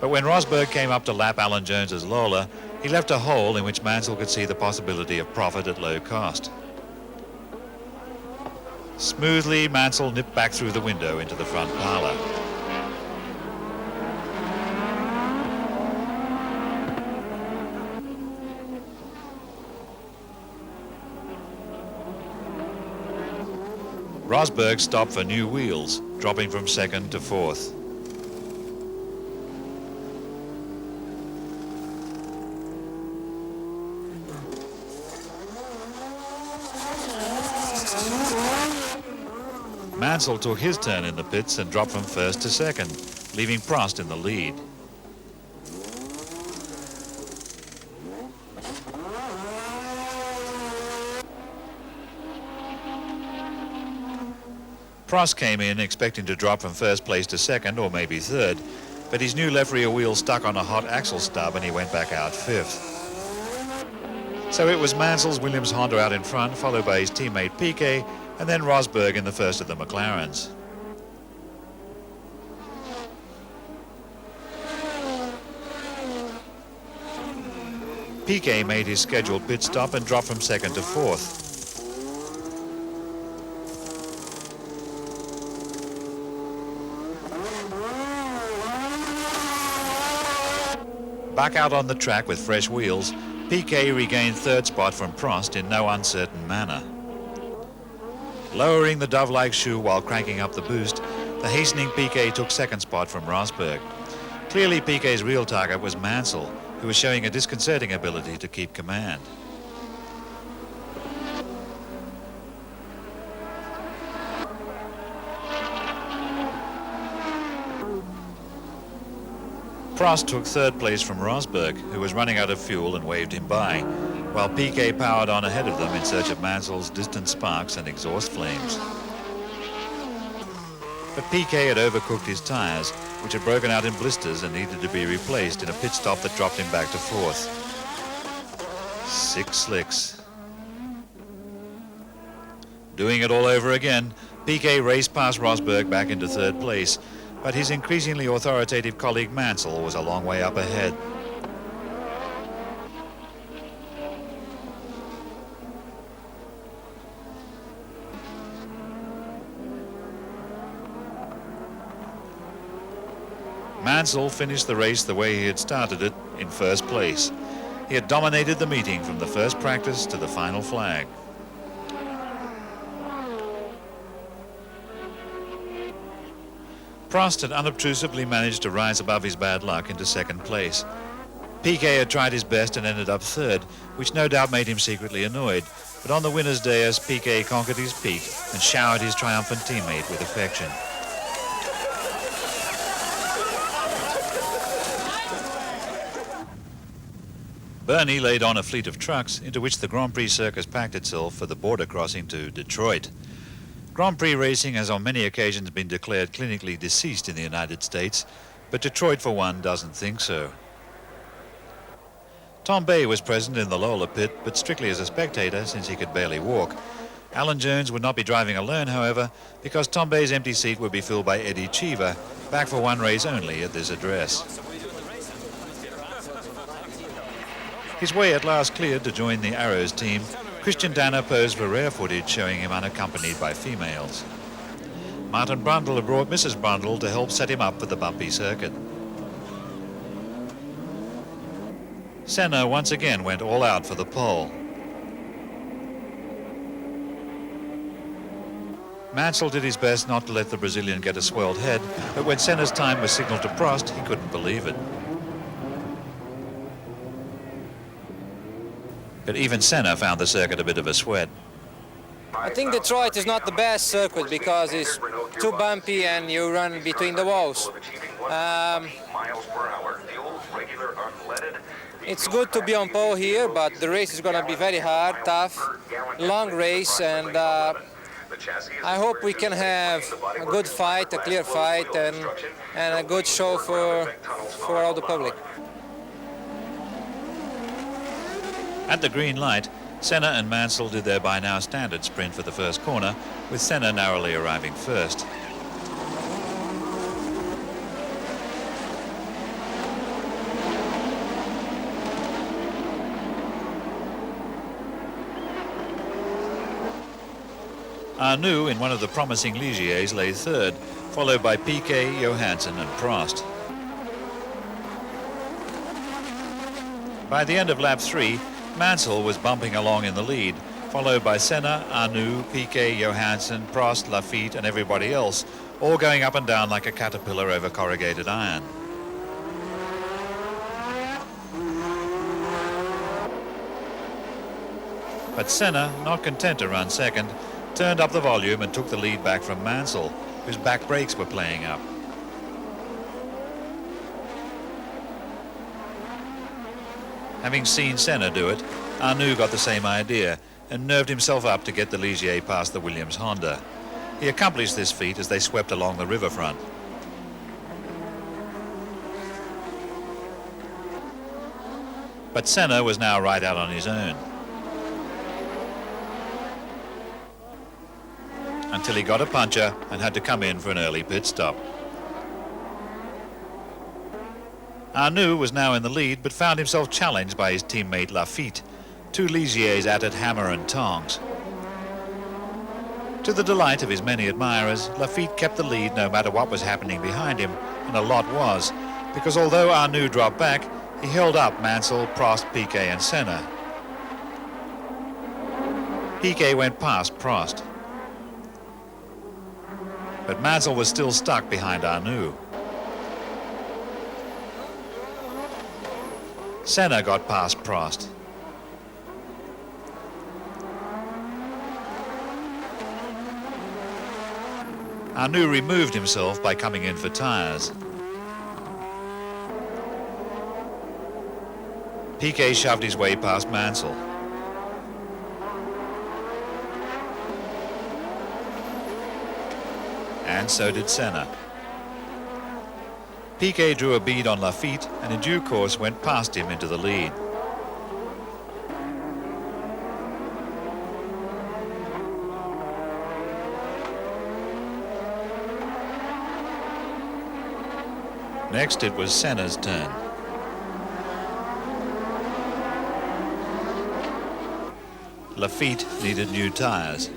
But when Rosberg came up to lap Alan Jones's Lola, he left a hole in which Mansell could see the possibility of profit at low cost. Smoothly, Mansell nipped back through the window into the front parlour. Rosberg stopped for new wheels, dropping from second to fourth. Mansell took his turn in the pits and dropped from first to second, leaving Prost in the lead. Prost came in expecting to drop from first place to second or maybe third, but his new left rear wheel stuck on a hot axle stub and he went back out fifth. So it was Mansell's Williams-Honda out in front, followed by his teammate Piquet, and then Rosberg in the first of the McLarens. Piquet made his scheduled pit stop and dropped from second to fourth. Back out on the track with fresh wheels, Piquet regained third spot from Prost in no uncertain manner. Lowering the dove-like shoe while cranking up the boost, the hastening Piquet took second spot from Rosberg. Clearly Piquet's real target was Mansell, who was showing a disconcerting ability to keep command. Prost took third place from Rosberg, who was running out of fuel and waved him by, while Piquet powered on ahead of them in search of Mansell's distant sparks and exhaust flames. But Piquet had overcooked his tyres, which had broken out in blisters and needed to be replaced in a pit stop that dropped him back to fourth. 6 slicks. Doing it all over again, Piquet raced past Rosberg back into third place, but his increasingly authoritative colleague Mansell was a long way up ahead. Mansell finished the race the way he had started it, in first place. He had dominated the meeting from the first practice to the final flag. Prost had unobtrusively managed to rise above his bad luck into second place. Piquet had tried his best and ended up third, which no doubt made him secretly annoyed. But on the winner's dais, Piquet conquered his peak and showered his triumphant teammate with affection. Bernie laid on a fleet of trucks into which the Grand Prix circus packed itself for the border crossing to Detroit. Grand Prix racing has on many occasions been declared clinically deceased in the United States, but Detroit for one doesn't think so. Tom Bay was present in the Lola pit, but strictly as a spectator since he could barely walk. Alan Jones would not be driving alone, however, because Tom Bay's empty seat would be filled by Eddie Cheever, back for one race only at this address. His way at last cleared to join the Arrows team, Christian Danner posed for rare footage showing him unaccompanied by females. Martin Brundle had brought Mrs. Brundle to help set him up for the bumpy circuit. Senna once again went all out for the pole. Mansell did his best not to let the Brazilian get a swelled head, but when Senna's time was signalled to Prost, he couldn't believe it. But even Senna found the circuit a bit of a sweat. I think Detroit is not the best circuit because it's too bumpy and you run between the walls. It's good to be on pole here, but the race is going to be very hard, tough, long race, and I hope we can have a good fight, a clear fight, and a good show for all the public. At the green light, Senna and Mansell did their by now standard sprint for the first corner, with Senna narrowly arriving first. Arnoux in one of the promising Ligiers lay third, followed by Piquet, Johansson and Prost. By the end of lap 3, Mansell was bumping along in the lead, followed by Senna, Arnoux, Piquet, Johansson, Prost, Lafitte and everybody else, all going up and down like a caterpillar over corrugated iron. But Senna, not content to run second, turned up the volume and took the lead back from Mansell, whose back brakes were playing up. Having seen Senna do it, Arnoux got the same idea and nerved himself up to get the Ligier past the Williams Honda. He accomplished this feat as they swept along the riverfront. But Senna was now right out on his own. Until he got a puncture and had to come in for an early pit stop. Arnoux was now in the lead, but found himself challenged by his teammate Lafitte, two Ligiers at it hammer and tongs. To the delight of his many admirers, Lafitte kept the lead no matter what was happening behind him, and a lot was, because although Arnoux dropped back, he held up Mansell, Prost, Piquet and Senna. Piquet went past Prost, but Mansell was still stuck behind Arnoux. Senna got past Prost. Arnoux removed himself by coming in for tyres. Piquet shoved his way past Mansell. And so did Senna. Piquet drew a bead on Lafitte and in due course went past him into the lead. Next, it was Senna's turn. Lafitte needed new tyres.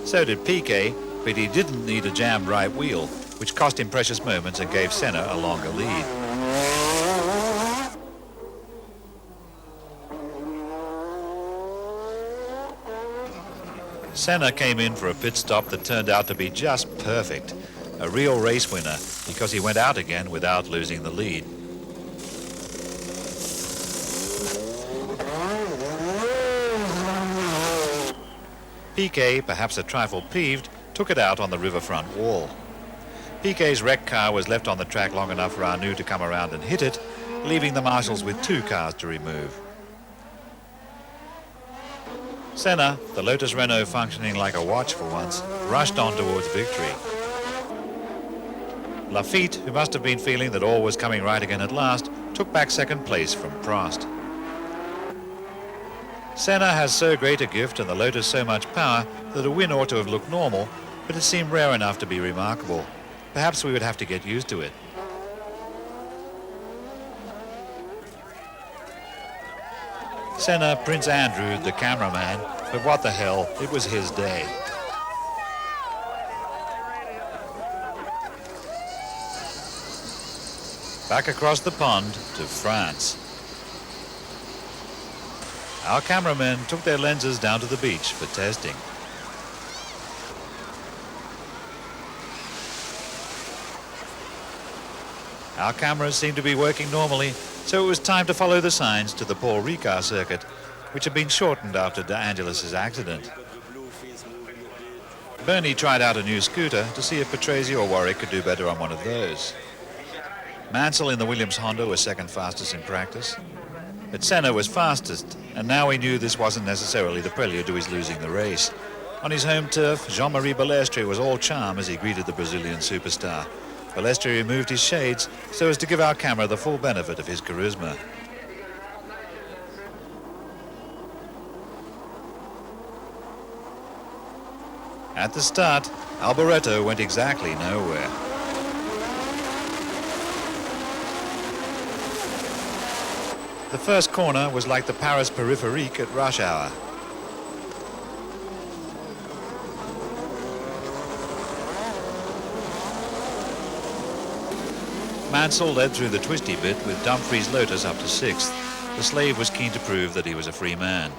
So did Piquet, but he didn't need a jammed right wheel, which cost him precious moments and gave Senna a longer lead. Senna came in for a pit stop that turned out to be just perfect. A real race winner, because he went out again without losing the lead. Piquet, perhaps a trifle peeved, took it out on the riverfront wall. Piquet's wrecked car was left on the track long enough for Arnoux to come around and hit it, leaving the marshals with 2 cars to remove. Senna, the Lotus Renault functioning like a watch for once, rushed on towards victory. Lafitte, who must have been feeling that all was coming right again at last, took back second place from Prost. Senna has so great a gift and the Lotus so much power that a win ought to have looked normal, but it seemed rare enough to be remarkable. Perhaps we would have to get used to it. Senna, Prince Andrew, the cameraman, but what the hell, it was his day. Back across the pond to France. Our cameramen took their lenses down to the beach for testing. Our cameras seemed to be working normally, so it was time to follow the signs to the Paul Ricard circuit, which had been shortened after De Angelis' accident. Bernie tried out a new scooter to see if Patrese or Warwick could do better on one of those. Mansell in the Williams Honda was second fastest in practice, but Senna was fastest, and now we knew this wasn't necessarily the prelude to his losing the race. On his home turf, Jean-Marie Balestre was all charm as he greeted the Brazilian superstar. Balestre removed his shades so as to give our camera the full benefit of his charisma. At the start, Alboreto went exactly nowhere. The first corner was like the Paris Périphérique at rush hour. Mansell led through the twisty bit with Dumfries' Lotus up to 6th. The slave was keen to prove that he was a free man.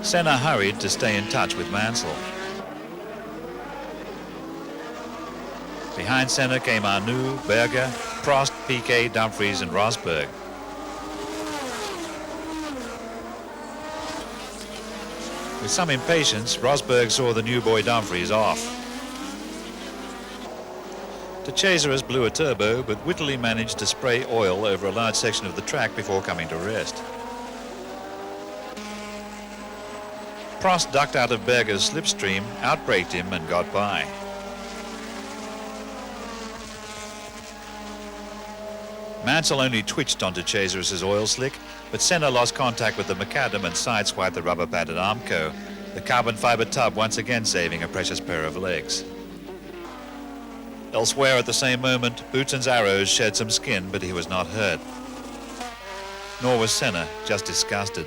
Senna hurried to stay in touch with Mansell. Behind Senna came Arnoux, Berger, Prost, Piquet, Dumfries and Rosberg. With some impatience, Rosberg saw the new boy Dumfries off. De Cesaris blew a turbo, but wittily managed to spray oil over a large section of the track before coming to rest. Prost ducked out of Berger's slipstream, outbraked him and got by. Mansell only twitched onto Cesaris' oil slick, but Senna lost contact with the macadam and sideswiped the rubber-padded Armco, the carbon fiber tub once again saving a precious pair of legs. Elsewhere at the same moment, Boutsen's arrows shed some skin, but he was not hurt. Nor was Senna, just disgusted.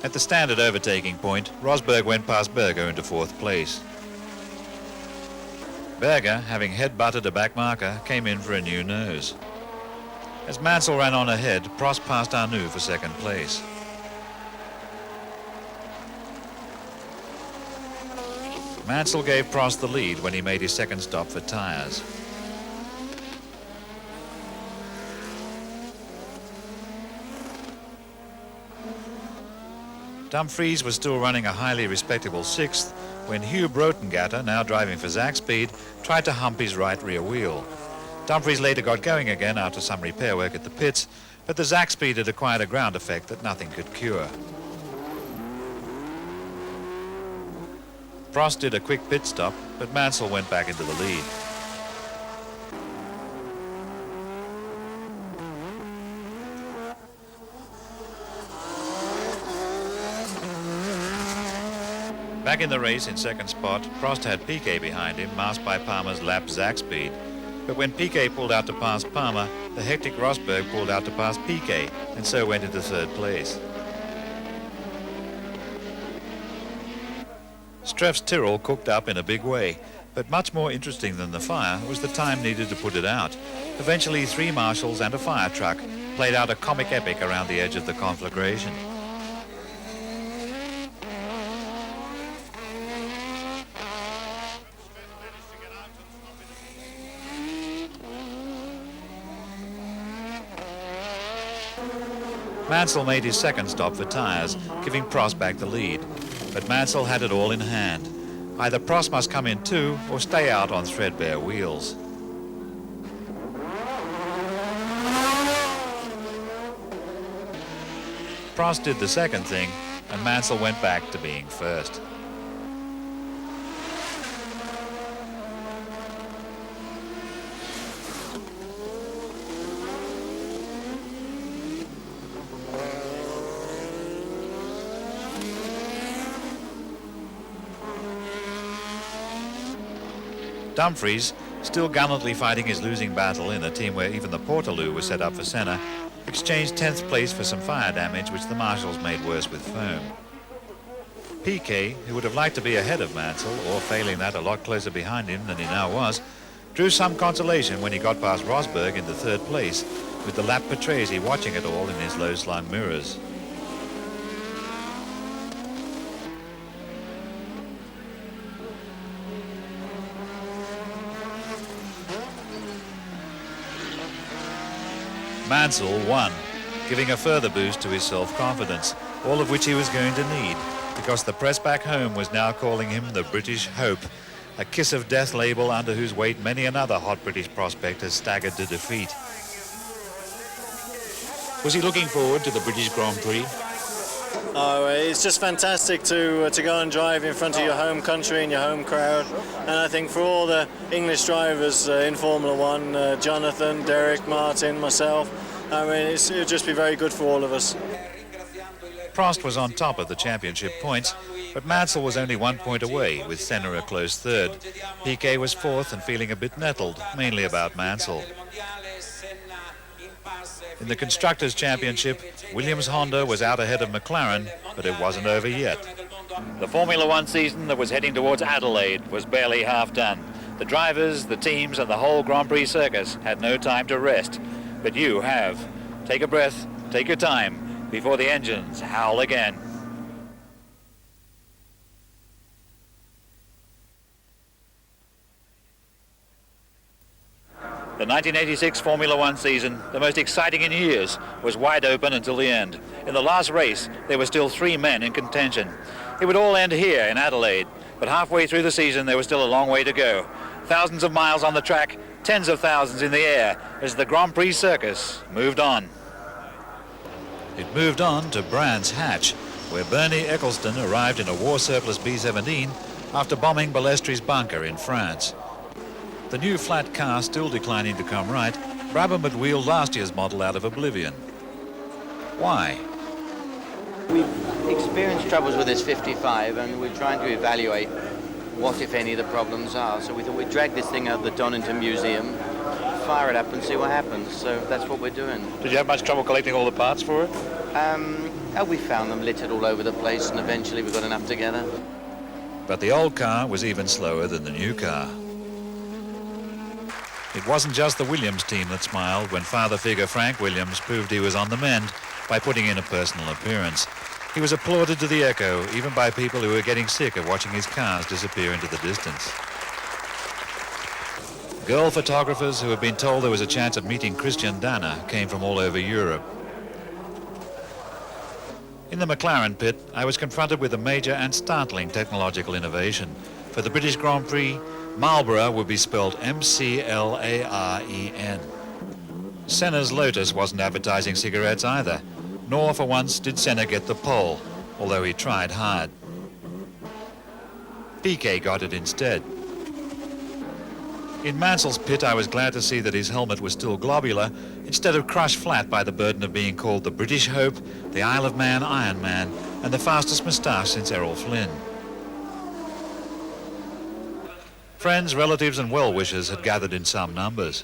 At the standard overtaking point, Rosberg went past Berger into 4th place. Berger, having head-butted a back marker, came in for a new nose. As Mansell ran on ahead, Prost passed Arnoux for 2nd place. Mansell gave Prost the lead when he made his 2nd stop for tyres. Dumfries was still running a highly respectable 6th when Hugh Brotengatter, now driving for Zakspeed, tried to hump his right rear wheel. Dumfries later got going again after some repair work at the pits, but the Zakspeed had acquired a ground effect that nothing could cure. Prost did a quick pit stop, but Mansell went back into the lead. Back in the race in second spot, Prost had Piquet behind him, masked by Palmer's lap Zach speed. But when Piquet pulled out to pass Palmer, the hectic Rosberg pulled out to pass Piquet, and so went into third place. Streff's Tyrrell cooked up in a big way, but much more interesting than the fire was the time needed to put it out. Eventually, 3 marshals and a fire truck played out a comic epic around the edge of the conflagration. Mansell made his second stop for tyres, giving Prost back the lead. But Mansell had it all in hand. Either Prost must come in too, or stay out on threadbare wheels. Prost did the second thing, and Mansell went back to being first. Dumfries, still gallantly fighting his losing battle in a team where even the Portaloo was set up for Senna, exchanged 10th place for some fire damage which the marshals made worse with foam. Piquet, who would have liked to be ahead of Mansell, or failing that a lot closer behind him than he now was, drew some consolation when he got past Rosberg into third place, with the lap Patrese watching it all in his low-slung mirrors. Mansell won, giving a further boost to his self-confidence, all of which he was going to need, because the press back home was now calling him the British Hope, a kiss of death label under whose weight many another hot British prospect has staggered to defeat. Was he looking forward to the British Grand Prix? Oh, it's just fantastic to go and drive in front of your home country and your home crowd. And I think for all the English drivers in Formula One, Jonathan, Derek, Martin, myself, I mean, it'll just be very good for all of us. Prost was on top of the championship points, but Mansell was only 1 point away, with Senna a close third. Piquet was fourth and feeling a bit nettled, mainly about Mansell. In the Constructors' Championship, Williams-Honda was out ahead of McLaren, but it wasn't over yet. The Formula One season that was heading towards Adelaide was barely half done. The drivers, the teams, and the whole Grand Prix circus had no time to rest. But you have. Take a breath, take your time, before the engines howl again. The 1986 Formula One season, the most exciting in years, was wide open until the end. In the last race, there were still 3 men in contention. It would all end here in Adelaide, but halfway through the season there was still a long way to go. Thousands of miles on the track, tens of thousands in the air, as the Grand Prix circus moved on. It moved on to Brands Hatch, where Bernie Eccleston arrived in a war surplus B-17 after bombing Ballestri's bunker in France. The new flat car still declining to come right, Brabham had wheeled last year's model out of oblivion. Why? We've experienced troubles with this 55 and we're trying to evaluate what, if any, the problems are. So we thought we'd drag this thing out the Donington Museum, fire it up and see what happens. So that's what we're doing. Did you have much trouble collecting all the parts for it? We found them littered all over the place and eventually we got enough together. But the old car was even slower than the new car. It wasn't just the Williams team that smiled when father figure Frank Williams proved he was on the mend by putting in a personal appearance. He was applauded to the echo, even by people who were getting sick of watching his cars disappear into the distance. Girl photographers who had been told there was a chance of meeting Christian Danner came from all over Europe. In the McLaren pit, I was confronted with a major and startling technological innovation. For the British Grand Prix, Marlboro would be spelled M-C-L-A-R-E-N. Senna's Lotus wasn't advertising cigarettes either, nor for once did Senna get the pole, although he tried hard. Piquet got it instead. In Mansell's pit, I was glad to see that his helmet was still globular, instead of crushed flat by the burden of being called the British Hope, the Isle of Man Iron Man, and the fastest moustache since Errol Flynn. Friends, relatives and well-wishers had gathered in some numbers.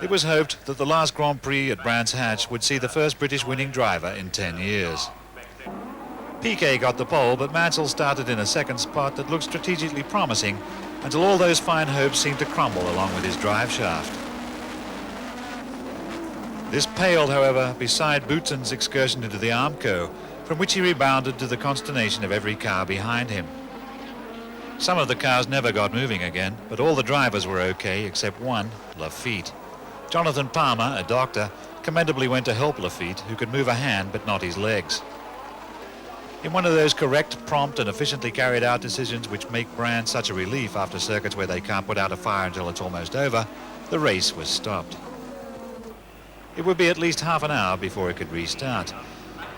It was hoped that the last Grand Prix at Brands Hatch would see the first British winning driver in 10 years. Piquet got the pole, but Mansell started in a second spot that looked strategically promising until all those fine hopes seemed to crumble along with his drive shaft. This paled, however, beside Boutsen's excursion into the Armco, from which he rebounded to the consternation of every car behind him. Some of the cars never got moving again, but all the drivers were okay except one, Lafitte. Jonathan Palmer, a doctor, commendably went to help Lafitte, who could move a hand but not his legs. In one of those correct, prompt and efficiently carried out decisions which make Brands such a relief after circuits where they can't put out a fire until it's almost over, the race was stopped. It would be at least half an hour before it could restart.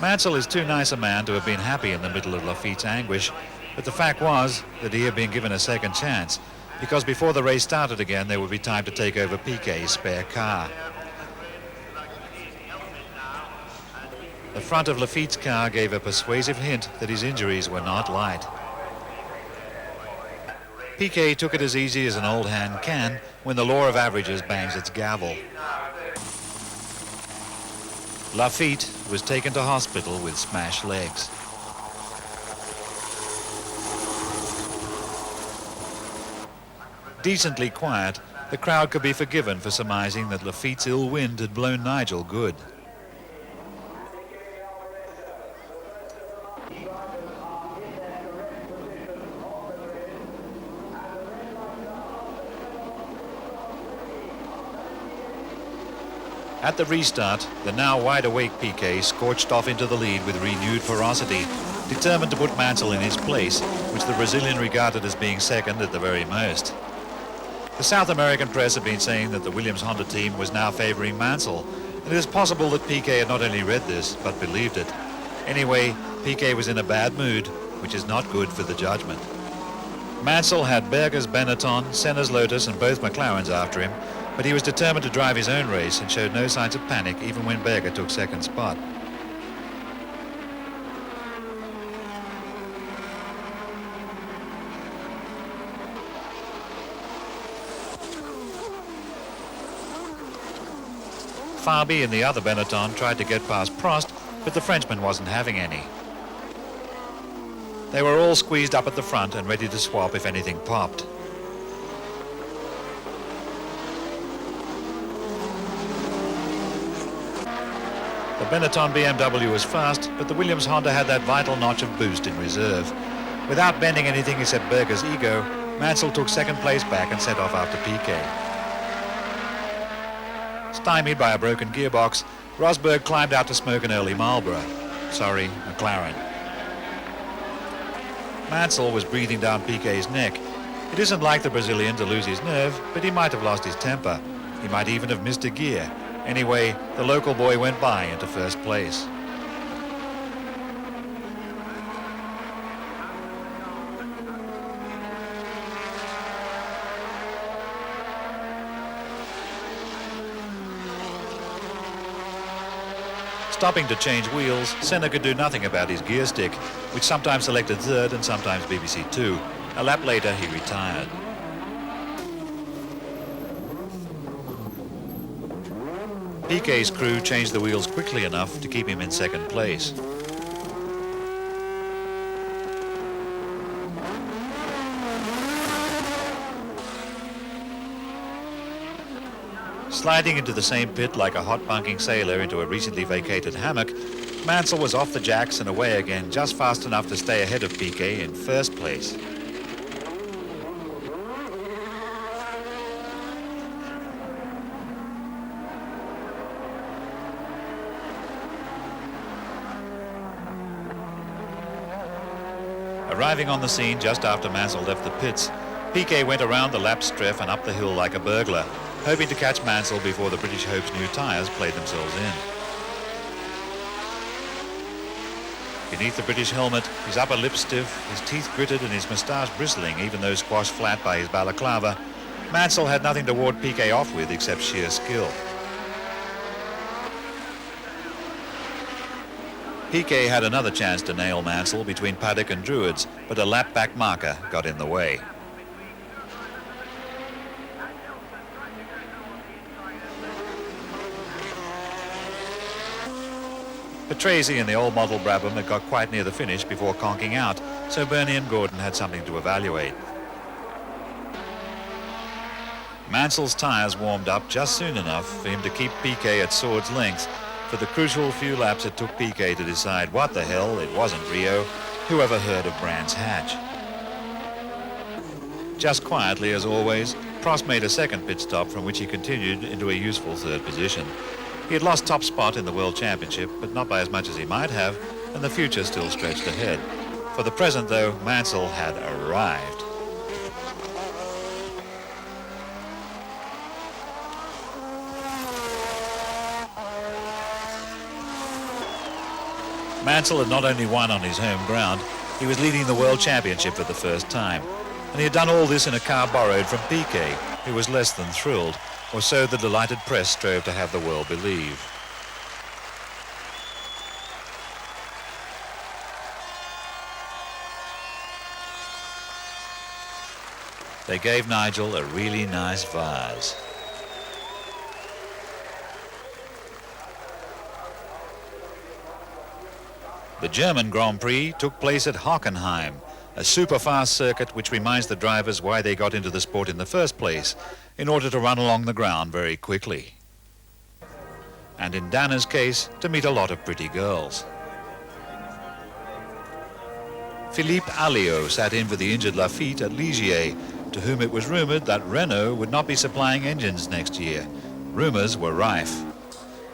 Mansell is too nice a man to have been happy in the middle of Lafitte's anguish, but the fact was that he had been given a second chance, because before the race started again there would be time to take over Piquet's spare car. The front of Lafitte's car gave a persuasive hint that his injuries were not light. Piquet took it as easy as an old hand can when the law of averages bangs its gavel. Lafitte was taken to hospital with smashed legs. Decently quiet, the crowd could be forgiven for surmising that Lafitte's ill wind had blown Nigel good. At the restart, the now wide-awake Piquet scorched off into the lead with renewed ferocity, determined to put Mansell in his place, which the Brazilian regarded as being second at the very most. The South American press had been saying that the Williams-Honda team was now favouring Mansell, and it is possible that Piquet had not only read this, but believed it. Anyway, Piquet was in a bad mood, which is not good for the judgment. Mansell had Berger's Benetton, Senna's Lotus and both McLarens after him, but he was determined to drive his own race and showed no signs of panic even when Berger took second spot. Fabi in the other Benetton tried to get past Prost, but the Frenchman wasn't having any. They were all squeezed up at the front and ready to swap if anything popped. The Benetton BMW was fast, but the Williams Honda had that vital notch of boost in reserve. Without bending anything except Berger's ego, Mansell took second place back and set off after Piquet. Stymied by a broken gearbox, Rosberg climbed out to smoke an early Marlboro. Sorry, McLaren. Mansell was breathing down Piquet's neck. It isn't like the Brazilian to lose his nerve, but he might have lost his temper. He might even have missed a gear. Anyway, the local boy went by into first place. Stopping to change wheels, Senna could do nothing about his gear stick, which sometimes selected third and sometimes BBC 2. A lap later, he retired. Piquet's crew changed the wheels quickly enough to keep him in second place. Sliding into the same pit like a hot bunking sailor into a recently vacated hammock, Mansell was off the jacks and away again just fast enough to stay ahead of Piquet in first place. Arriving on the scene just after Mansell left the pits, Piquet went around the lap strip and up the hill like a burglar, hoping to catch Mansell before the British Hope's new tyres played themselves in. Beneath the British helmet, his upper lip stiff, his teeth gritted and his moustache bristling even though squashed flat by his balaclava, Mansell had nothing to ward Piquet off with except sheer skill. Piquet had another chance to nail Mansell between Paddock and Druids, but a lap-back marker got in the way. Patrese in the old model Brabham had got quite near the finish before conking out, so Bernie and Gordon had something to evaluate. Mansell's tyres warmed up just soon enough for him to keep Piquet at sword's length. For the crucial few laps it took Piquet to decide what the hell, it wasn't Rio. Whoever heard of Brands Hatch? Just quietly as always, Prost made a second pit stop from which he continued into a useful third position. He had lost top spot in the World Championship, but not by as much as he might have, and the future still stretched ahead. For the present, though, Mansell had arrived. Mansell had not only won on his home ground, he was leading the World Championship for the first time. And he had done all this in a car borrowed from Piquet, who was less than thrilled, or so the delighted press strove to have the world believe. They gave Nigel a really nice vase. The German Grand Prix took place at Hockenheim, a super-fast circuit which reminds the drivers why they got into the sport in the first place, in order to run along the ground very quickly. And in Dana's case, to meet a lot of pretty girls. Philippe Alliot sat in for the injured Lafitte at Ligier, to whom it was rumoured that Renault would not be supplying engines next year. Rumours were rife.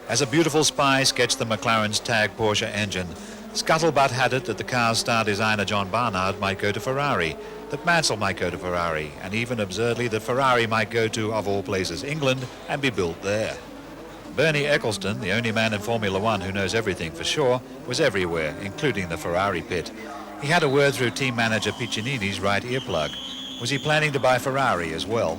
As a beautiful spy sketched the McLaren's tag Porsche engine, scuttlebutt had it that the car's star designer John Barnard might go to Ferrari, that Mansell might go to Ferrari, and even absurdly that Ferrari might go to, of all places, England, and be built there. Bernie Eccleston, the only man in Formula One who knows everything for sure, was everywhere, including the Ferrari pit. He had a word through team manager Piccinini's right earplug. Was he planning to buy Ferrari as well?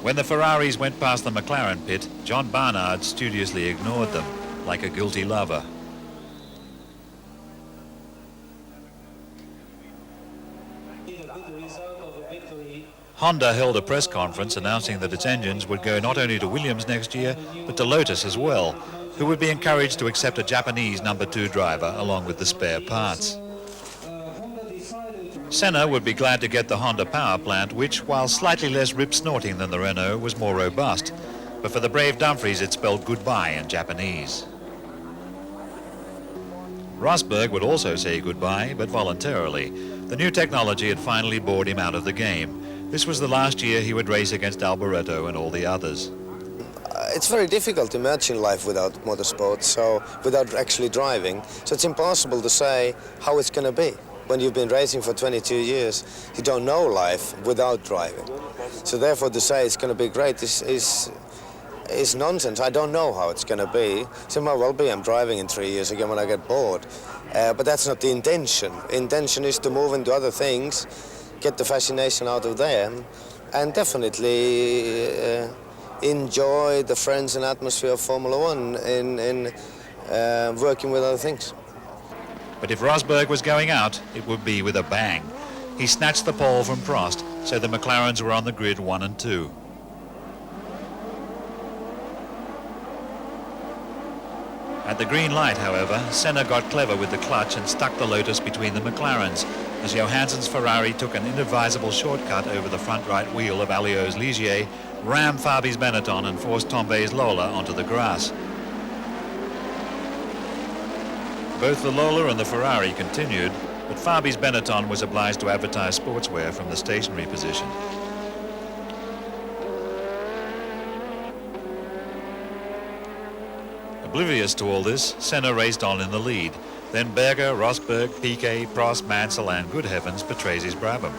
When the Ferraris went past the McLaren pit, John Barnard studiously ignored them, like a guilty lover. Honda held a press conference announcing that its engines would go not only to Williams next year, but to Lotus as well, who would be encouraged to accept a Japanese number 2 driver along with the spare parts. Senna would be glad to get the Honda power plant, which, while slightly less rip-snorting than the Renault, was more robust. But for the brave Dumfries, it spelled goodbye in Japanese. Rosberg would also say goodbye, but voluntarily. The new technology had finally bored him out of the game. This was the last year he would race against Alboreto and all the others. It's very difficult to imagine life without motorsport, so without actually driving. So it's impossible to say how it's going to be. When you've been racing for 22 years, you don't know life without driving. So therefore to say it's going to be great is nonsense. I don't know how it's going to be. So it might well be I'm driving in 3 years again when I get bored. But that's not the intention. Intention is to move into other things, get the fascination out of them, and definitely enjoy the friends and atmosphere of Formula One in working with other things. But if Rosberg was going out, it would be with a bang. He snatched the pole from Prost, so the McLarens were on the grid 1 and 2. At the green light, however, Senna got clever with the clutch and stuck the Lotus between the McLarens, as Johansson's Ferrari took an inadvisable shortcut over the front right wheel of Alliot's Ligier, rammed Fabi's Benetton and forced Tombé's Lola onto the grass. Both the Lola and the Ferrari continued, but Fabi's Benetton was obliged to advertise sportswear from the stationary position. Oblivious to all this, Senna raced on in the lead. Then Berger, Rosberg, Piquet, Prost, Mansell and, good heavens, Patrese Brabham.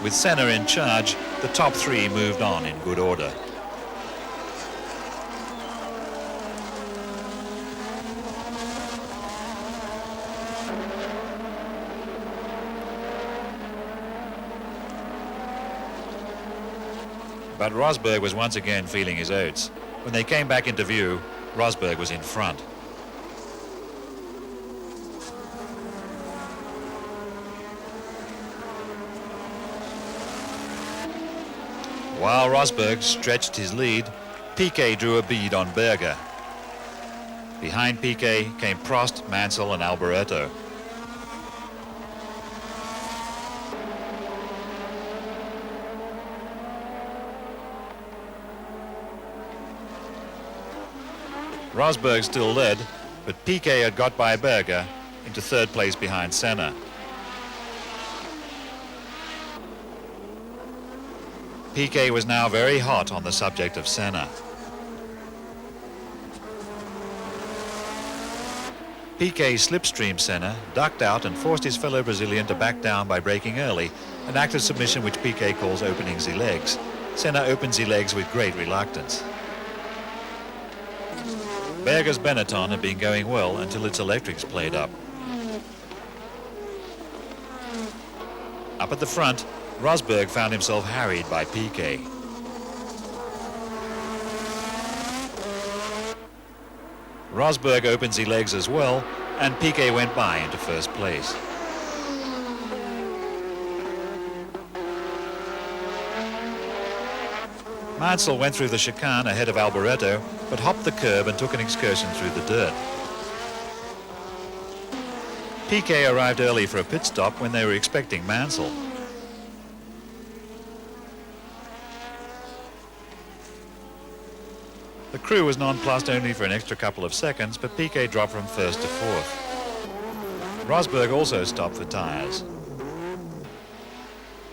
With Senna in charge, the top 3 moved on in good order. But Rosberg was once again feeling his oats. When they came back into view, Rosberg was in front. While Rosberg stretched his lead, Piquet drew a bead on Berger. Behind Piquet came Prost, Mansell and Alboreto. Rosberg still led, but Piquet had got by Berger into third place behind Senna. Piquet was now very hot on the subject of Senna. Piquet slipstreamed Senna, ducked out and forced his fellow Brazilian to back down by braking early, an act of submission which Piquet calls opening the legs. Senna opens the legs with great reluctance. Berger's Benetton had been going well until its electrics played up. Up at the front, Rosberg found himself harried by Piquet. Rosberg opens the legs as well, and Piquet went by into first place. Mansell went through the chicane ahead of Alboreto, but hopped the curb and took an excursion through the dirt. Piquet arrived early for a pit stop when they were expecting Mansell. The crew was nonplussed only for an extra couple of seconds, but Piquet dropped from first to fourth. Rosberg also stopped for tyres.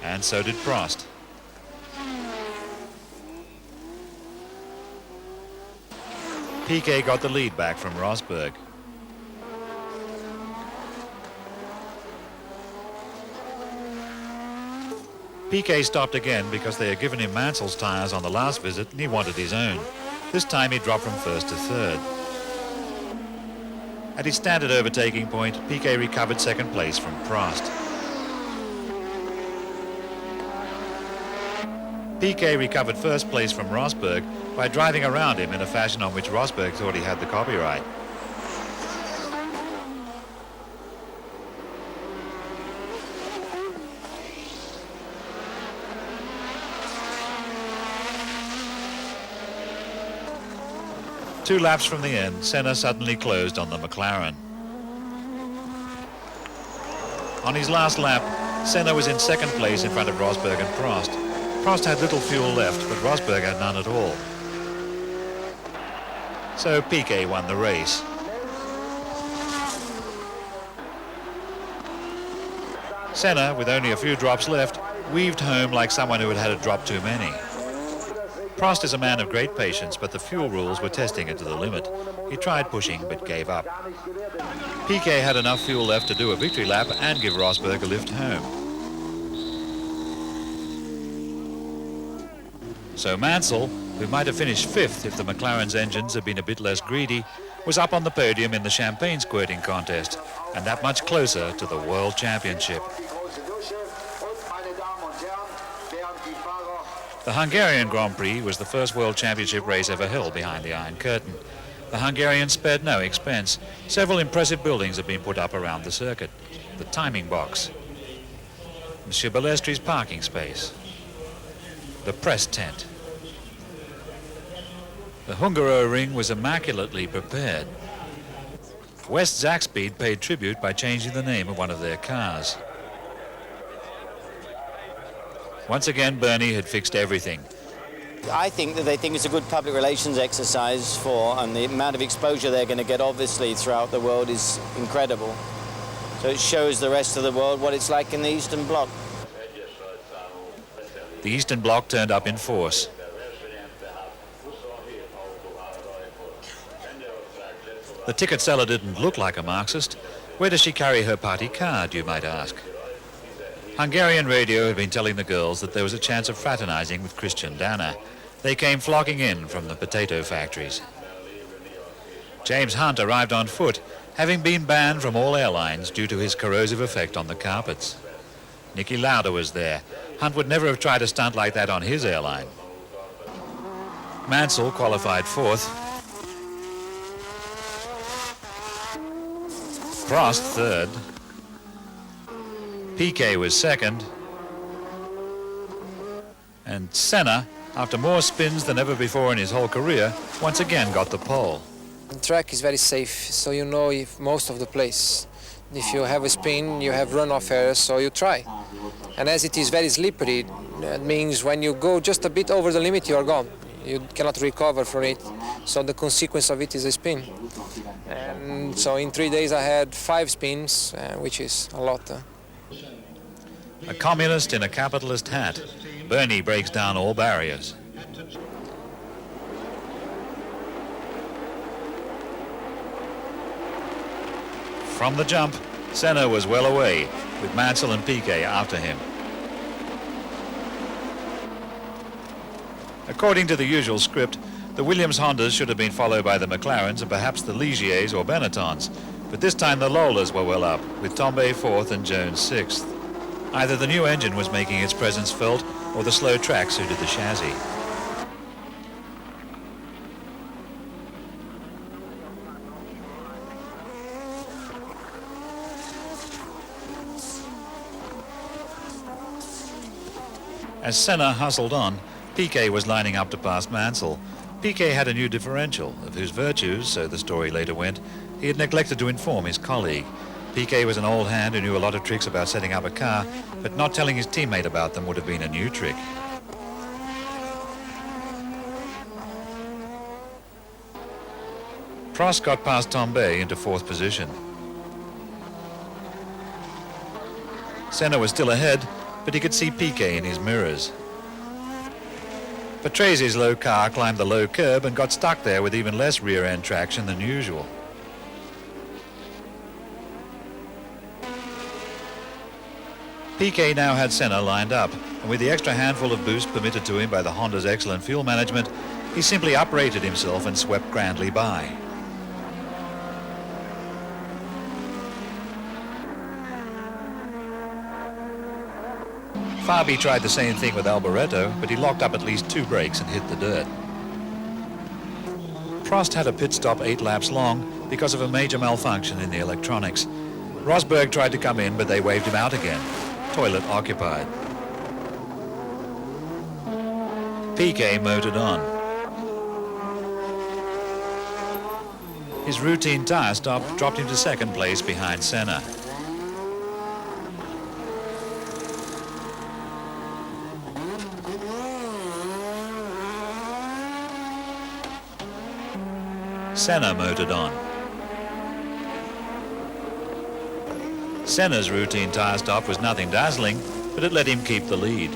And so did Prost. Piquet got the lead back from Rosberg. Piquet stopped again because they had given him Mansell's tyres on the last visit and he wanted his own. This time he dropped from first to third. At his standard overtaking point, Piquet recovered second place from Prost. Piquet recovered first place from Rosberg by driving around him in a fashion on which Rosberg thought he had the copyright. Two laps from the end, Senna suddenly closed on the McLaren. On his last lap, Senna was in second place in front of Rosberg and Prost. Prost had little fuel left, but Rosberg had none at all. So Piquet won the race. Senna, with only a few drops left, weaved home like someone who had had a drop too many. Prost is a man of great patience, but the fuel rules were testing it to the limit. He tried pushing, but gave up. Piquet had enough fuel left to do a victory lap and give Rosberg a lift home. So Mansell, who might have finished fifth if the McLaren's engines had been a bit less greedy, was up on the podium in the champagne squirting contest, and that much closer to the World Championship. The Hungarian Grand Prix was the first World Championship race ever held behind the Iron Curtain. The Hungarians spared no expense. Several impressive buildings have been put up around the circuit. The timing box, Monsieur Ballestri's parking space, the press tent. The Hungaroring was immaculately prepared. West Zakspeed paid tribute by changing the name of one of their cars. Once again, Bernie had fixed everything. I think that they think it's a good public relations exercise and the amount of exposure they're going to get obviously throughout the world is incredible. So it shows the rest of the world what it's like in the Eastern Bloc. The Eastern Bloc turned up in force. The ticket seller didn't look like a Marxist. Where does she carry her party card, you might ask? Hungarian radio had been telling the girls that there was a chance of fraternizing with Christian Danner. They came flocking in from the potato factories. James Hunt arrived on foot, having been banned from all airlines due to his corrosive effect on the carpets. Niki Lauda was there. Hunt would never have tried a stunt like that on his airline. Mansell qualified fourth. Prost third. Piquet was second. And Senna, after more spins than ever before in his whole career, once again got the pole. The track is very safe, so you know if most of the place. If you have a spin, you have runoff areas, so you try. And as it is very slippery, that means when you go just a bit over the limit, you are gone. You cannot recover from it. So the consequence of it is a spin. And so in 3 days I had 5 spins, which is a lot. A communist in a capitalist hat. Bernie breaks down all barriers. From the jump, Senna was well away, with Mansell and Piquet after him. According to the usual script, the Williams Hondas should have been followed by the McLarens and perhaps the Ligiers or Benettons, but this time the Lolas were well up, with Tombe fourth and Jones sixth. Either the new engine was making its presence felt, or the slow track suited the chassis. As Senna hustled on, Piquet was lining up to pass Mansell. Piquet had a new differential, of whose virtues, so the story later went, he had neglected to inform his colleague. Piquet was an old hand who knew a lot of tricks about setting up a car, but not telling his teammate about them would have been a new trick. Prost got past Tombe into fourth position. Senna was still ahead, but he could see Piquet in his mirrors. Patresi's low car climbed the low curb and got stuck there with even less rear-end traction than usual. Piquet now had Senna lined up, and with the extra handful of boost permitted to him by the Honda's excellent fuel management, he simply uprated himself and swept grandly by. Fabi tried the same thing with Alboreto, but he locked up at least 2 brakes and hit the dirt. Prost had a pit stop 8 laps long because of a major malfunction in the electronics. Rosberg tried to come in, but they waved him out again. Toilet occupied. Piquet motored on. His routine tyre stop dropped him to second place behind Senna. Senna motored on. Senna's routine tyre stop was nothing dazzling, but it let him keep the lead.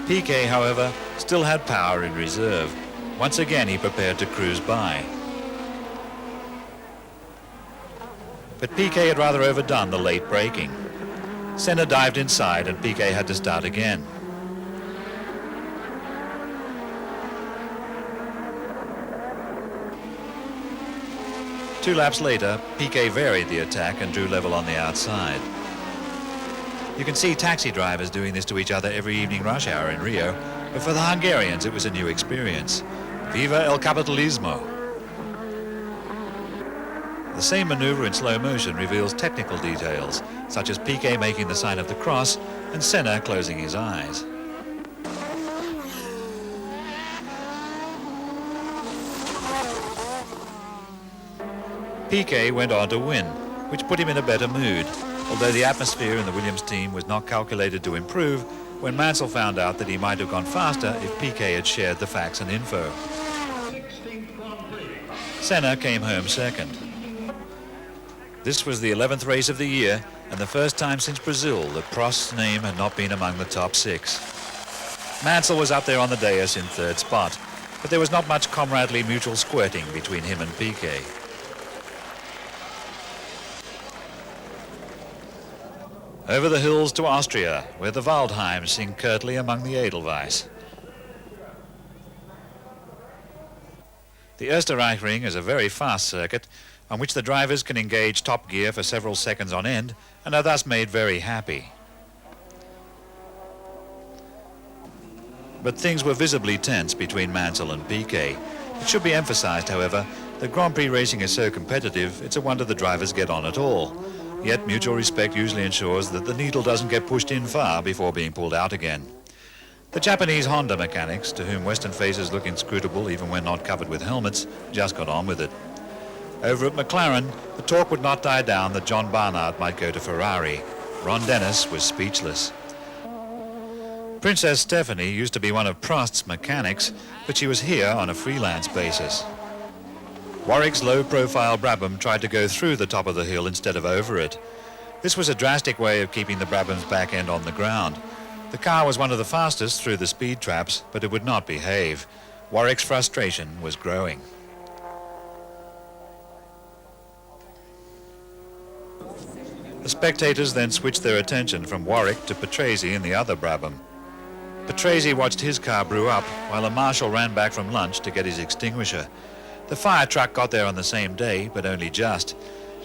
Piquet, however, still had power in reserve. Once again, he prepared to cruise by. But Piquet had rather overdone the late braking. Senna dived inside and Piquet had to start again. Two laps later, Piquet varied the attack and drew level on the outside. You can see taxi drivers doing this to each other every evening rush hour in Rio, but for the Hungarians it was a new experience. Viva el capitalismo! The same maneuver in slow motion reveals technical details, such as Piquet making the sign of the cross and Senna closing his eyes. Piquet went on to win, which put him in a better mood, although the atmosphere in the Williams team was not calculated to improve when Mansell found out that he might have gone faster if Piquet had shared the facts and info. Senna came home second. This was the 11th race of the year and the first time since Brazil that Prost's name had not been among the top 6. Mansell was up there on the dais in third spot, but there was not much comradely mutual squirting between him and Piquet. Over the hills to Austria, where the Waldheims sing curtly among the Edelweiss. The Österreichring is a very fast circuit on which the drivers can engage top gear for several seconds on end and are thus made very happy. But things were visibly tense between Mansell and Piquet. It should be emphasized, however, that Grand Prix racing is so competitive, it's a wonder the drivers get on at all. Yet mutual respect usually ensures that the needle doesn't get pushed in far before being pulled out again. The Japanese Honda mechanics, to whom Western faces look inscrutable even when not covered with helmets, just got on with it. Over at McLaren, the talk would not die down that John Barnard might go to Ferrari. Ron Dennis was speechless. Princess Stephanie used to be one of Prost's mechanics, but she was here on a freelance basis. Warwick's low-profile Brabham tried to go through the top of the hill instead of over it. This was a drastic way of keeping the Brabham's back end on the ground. The car was one of the fastest through the speed traps, but it would not behave. Warwick's frustration was growing. The spectators then switched their attention from Warwick to Patrese in the other Brabham. Patrese watched his car brew up while a marshal ran back from lunch to get his extinguisher. The fire truck got there on the same day, but only just.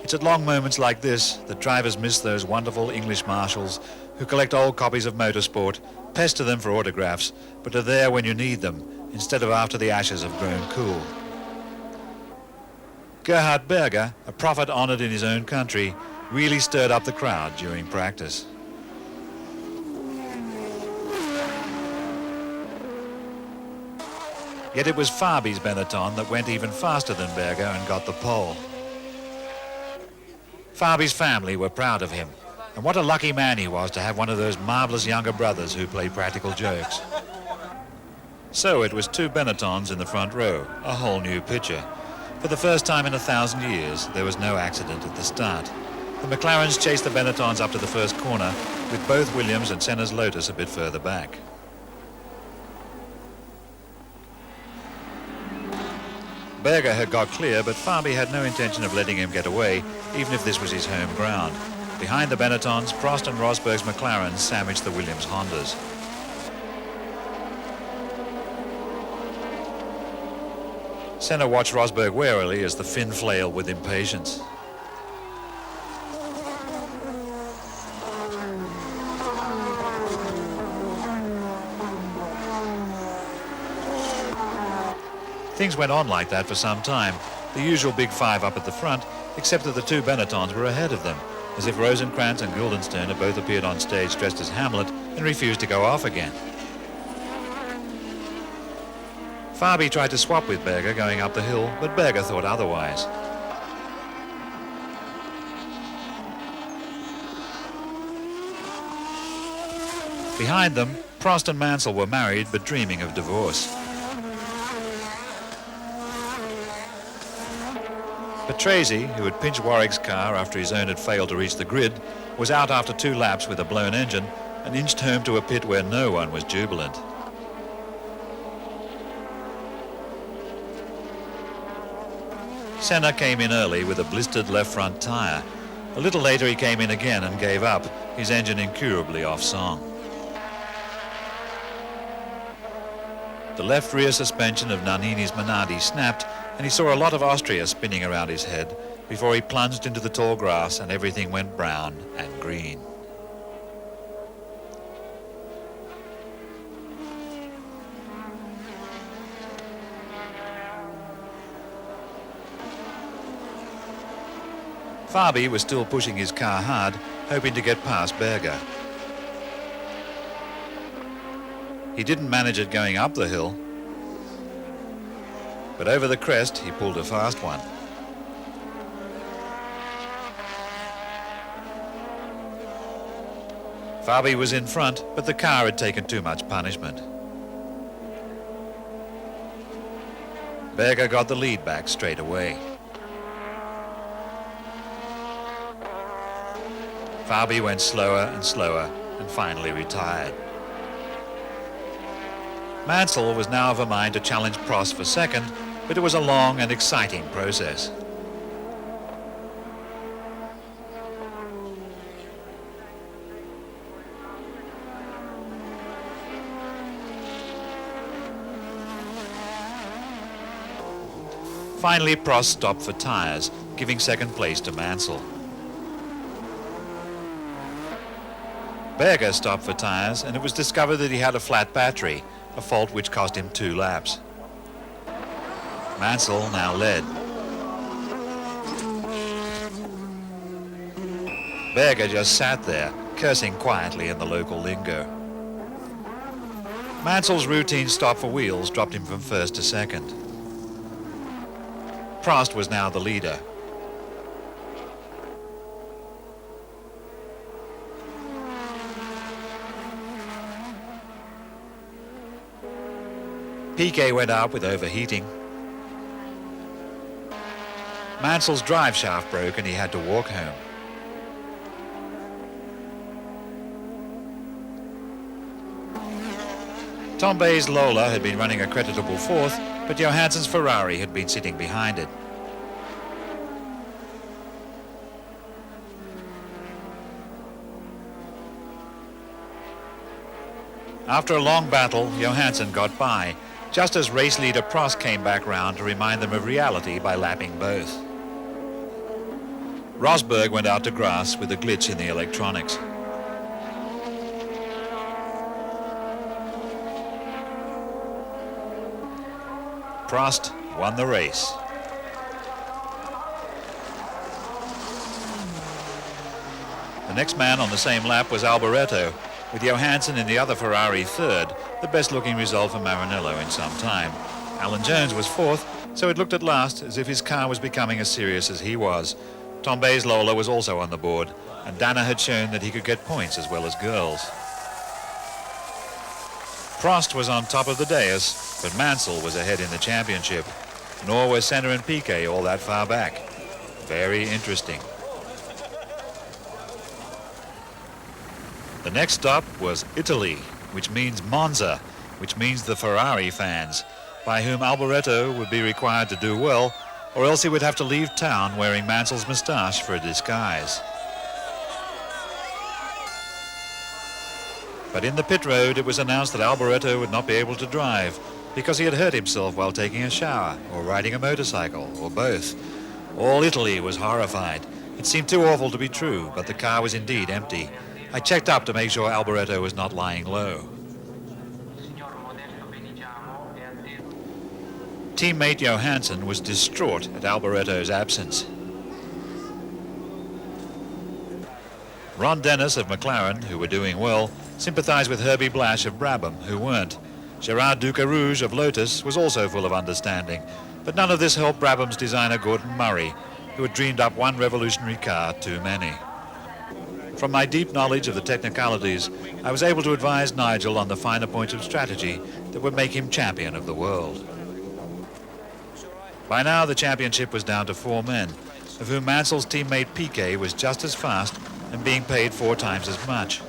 It's at long moments like this that drivers miss those wonderful English marshals who collect old copies of motorsport, pester them for autographs, but are there when you need them, instead of after the ashes have grown cool. Gerhard Berger, a prophet honored in his own country, really stirred up the crowd during practice. Yet it was Fabi's Benetton that went even faster than Berger and got the pole. Fabi's family were proud of him, and what a lucky man he was to have one of those marvelous younger brothers who play practical jokes. So it was two Benettons in the front row, a whole new picture. For the first time in 1,000 years, there was no accident at the start. The McLarens chased the Benettons up to the first corner, with both Williams and Senna's Lotus a bit further back. Berger had got clear, but Fabi had no intention of letting him get away, even if this was his home ground. Behind the Benettons, Prost and Rosberg's McLarens sandwiched the Williams Hondas. Senna watched Rosberg warily as the Finn flailed with impatience. Things went on like that for some time, the usual big five up at the front, except that the two Benettons were ahead of them, as if Rosenkrantz and Guildenstern had both appeared on stage dressed as Hamlet and refused to go off again. Fabi tried to swap with Berger going up the hill, but Berger thought otherwise. Behind them, Prost and Mansell were married but dreaming of divorce. Patrese, who had pinched Warwick's car after his own had failed to reach the grid, was out after 2 laps with a blown engine and inched home to a pit where no one was jubilant. Senna came in early with a blistered left front tyre. A little later he came in again and gave up, his engine incurably off song. The left rear suspension of Nannini's Minardi snapped, and he saw a lot of Austria spinning around his head before he plunged into the tall grass and everything went brown and green. Fabi was still pushing his car hard, hoping to get past Berger. He didn't manage it going up the hill, but over the crest he pulled a fast one. Fabi was in front, but the car had taken too much punishment. Berger got the lead back straight away. Fabi went slower and slower and finally retired. Mansell was now of a mind to challenge Prost for second, but it was a long and exciting process. Finally, Prost stopped for tyres, giving second place to Mansell. Berger stopped for tyres, and it was discovered that he had a flat battery, a fault which cost him 2 laps. Mansell now led. Berger just sat there, cursing quietly in the local lingo. Mansell's routine stop for wheels dropped him from first to second. Prost was now the leader. Piquet went out with overheating. Mansell's drive shaft broke and he had to walk home. Tombé's Lola had been running a creditable fourth, but Johansson's Ferrari had been sitting behind it. After a long battle, Johansson got by, just as race leader Prost came back round to remind them of reality by lapping both. Rosberg went out to grass with a glitch in the electronics. Prost won the race. The next man on the same lap was Alboreto, with Johansson in the other Ferrari third, the best-looking result for Maranello in some time. Alan Jones was fourth, so it looked at last as if his car was becoming as serious as he was. Tombé's Lola was also on the board, and Danner had shown that he could get points as well as girls. Prost was on top of the dais, but Mansell was ahead in the championship, nor were Senna and Piquet all that far back. Very interesting. The next stop was Italy, which means Monza, which means the Ferrari fans, by whom Alboreto would be required to do well, or else he would have to leave town wearing Mansell's moustache for a disguise. But in the pit road, it was announced that Alboreto would not be able to drive because he had hurt himself while taking a shower or riding a motorcycle, or both. All Italy was horrified. It seemed too awful to be true, but the car was indeed empty. I checked up to make sure Alboreto was not lying low. Teammate Johansson was distraught at Alboreto's absence. Ron Dennis of McLaren, who were doing well, sympathized with Herbie Blash of Brabham, who weren't. Gerard Ducarouge of Lotus was also full of understanding, but none of this helped Brabham's designer Gordon Murray, who had dreamed up one revolutionary car too many. From my deep knowledge of the technicalities, I was able to advise Nigel on the finer points of strategy that would make him champion of the world. By now, the championship was down to 4 men, of whom Mansell's teammate Piquet was just as fast and being paid 4 times as much.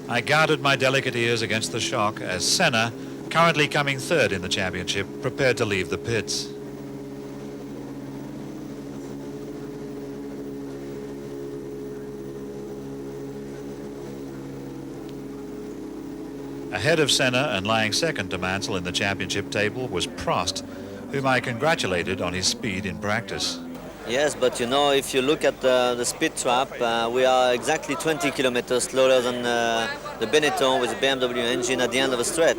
I guarded my delicate ears against the shock as Senna, currently coming third in the championship, prepared to leave the pits. Ahead of Senna and lying second to Mansell in the championship table was Prost, whom I congratulated on his speed in practice. Yes, but you know, if you look at the speed trap, we are exactly 20 kilometers slower than the Benetton with the BMW engine at the end of the straight.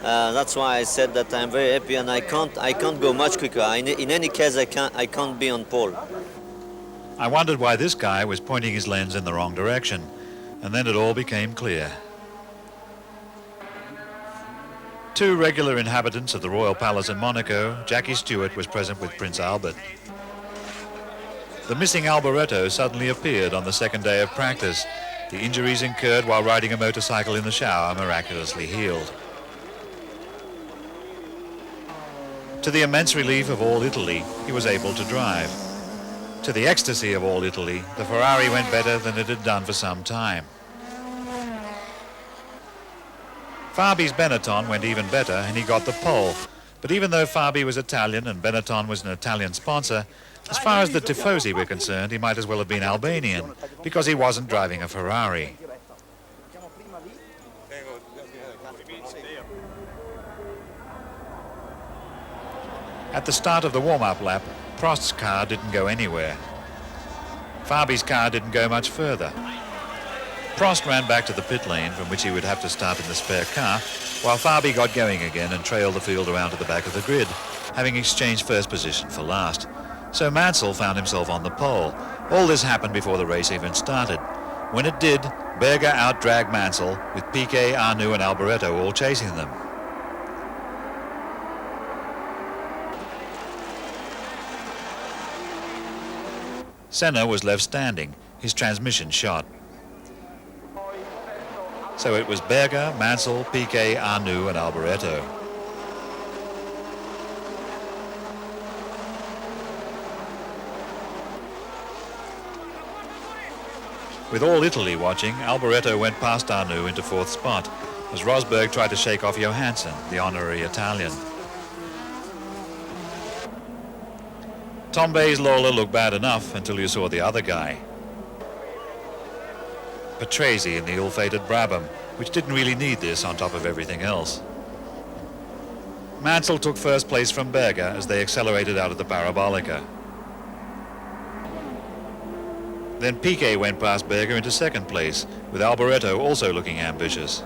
That's why I said that I'm very happy, and I can't go much quicker. In any case, I can't be on pole. I wondered why this guy was pointing his lens in the wrong direction, and then it all became clear. 2 regular inhabitants of the Royal Palace in Monaco, Jackie Stewart was present with Prince Albert. The missing Alboreto suddenly appeared on the second day of practice. The injuries incurred while riding a motorcycle in the shower miraculously healed. To the immense relief of all Italy, he was able to drive. To the ecstasy of all Italy, the Ferrari went better than it had done for some time. Fabi's Benetton went even better and he got the pole. But even though Fabi was Italian and Benetton was an Italian sponsor, as far as the Tifosi were concerned, he might as well have been Albanian, because he wasn't driving a Ferrari. At the start of the warm-up lap, Prost's car didn't go anywhere. Fabi's car didn't go much further. Prost ran back to the pit lane from which he would have to start in the spare car, while Fabi got going again and trailed the field around to the back of the grid, having exchanged first position for last. So Mansell found himself on the pole. All this happened before the race even started. When it did, Berger outdragged Mansell, with Piquet, Arnoux and Alboreto all chasing them. Senna was left standing, his transmission shot. So it was Berger, Mansell, Piquet, Arnoux and Alboreto. With all Italy watching, Alboreto went past Arnoux into fourth spot as Rosberg tried to shake off Johansson, the honorary Italian. Tom Bay's Lola looked bad enough until you saw the other guy. Patrese in the ill-fated Brabham, which didn't really need this on top of everything else. Mansell took first place from Berger as they accelerated out of the Parabolica. Then Piquet went past Berger into second place, with Alboreto also looking ambitious.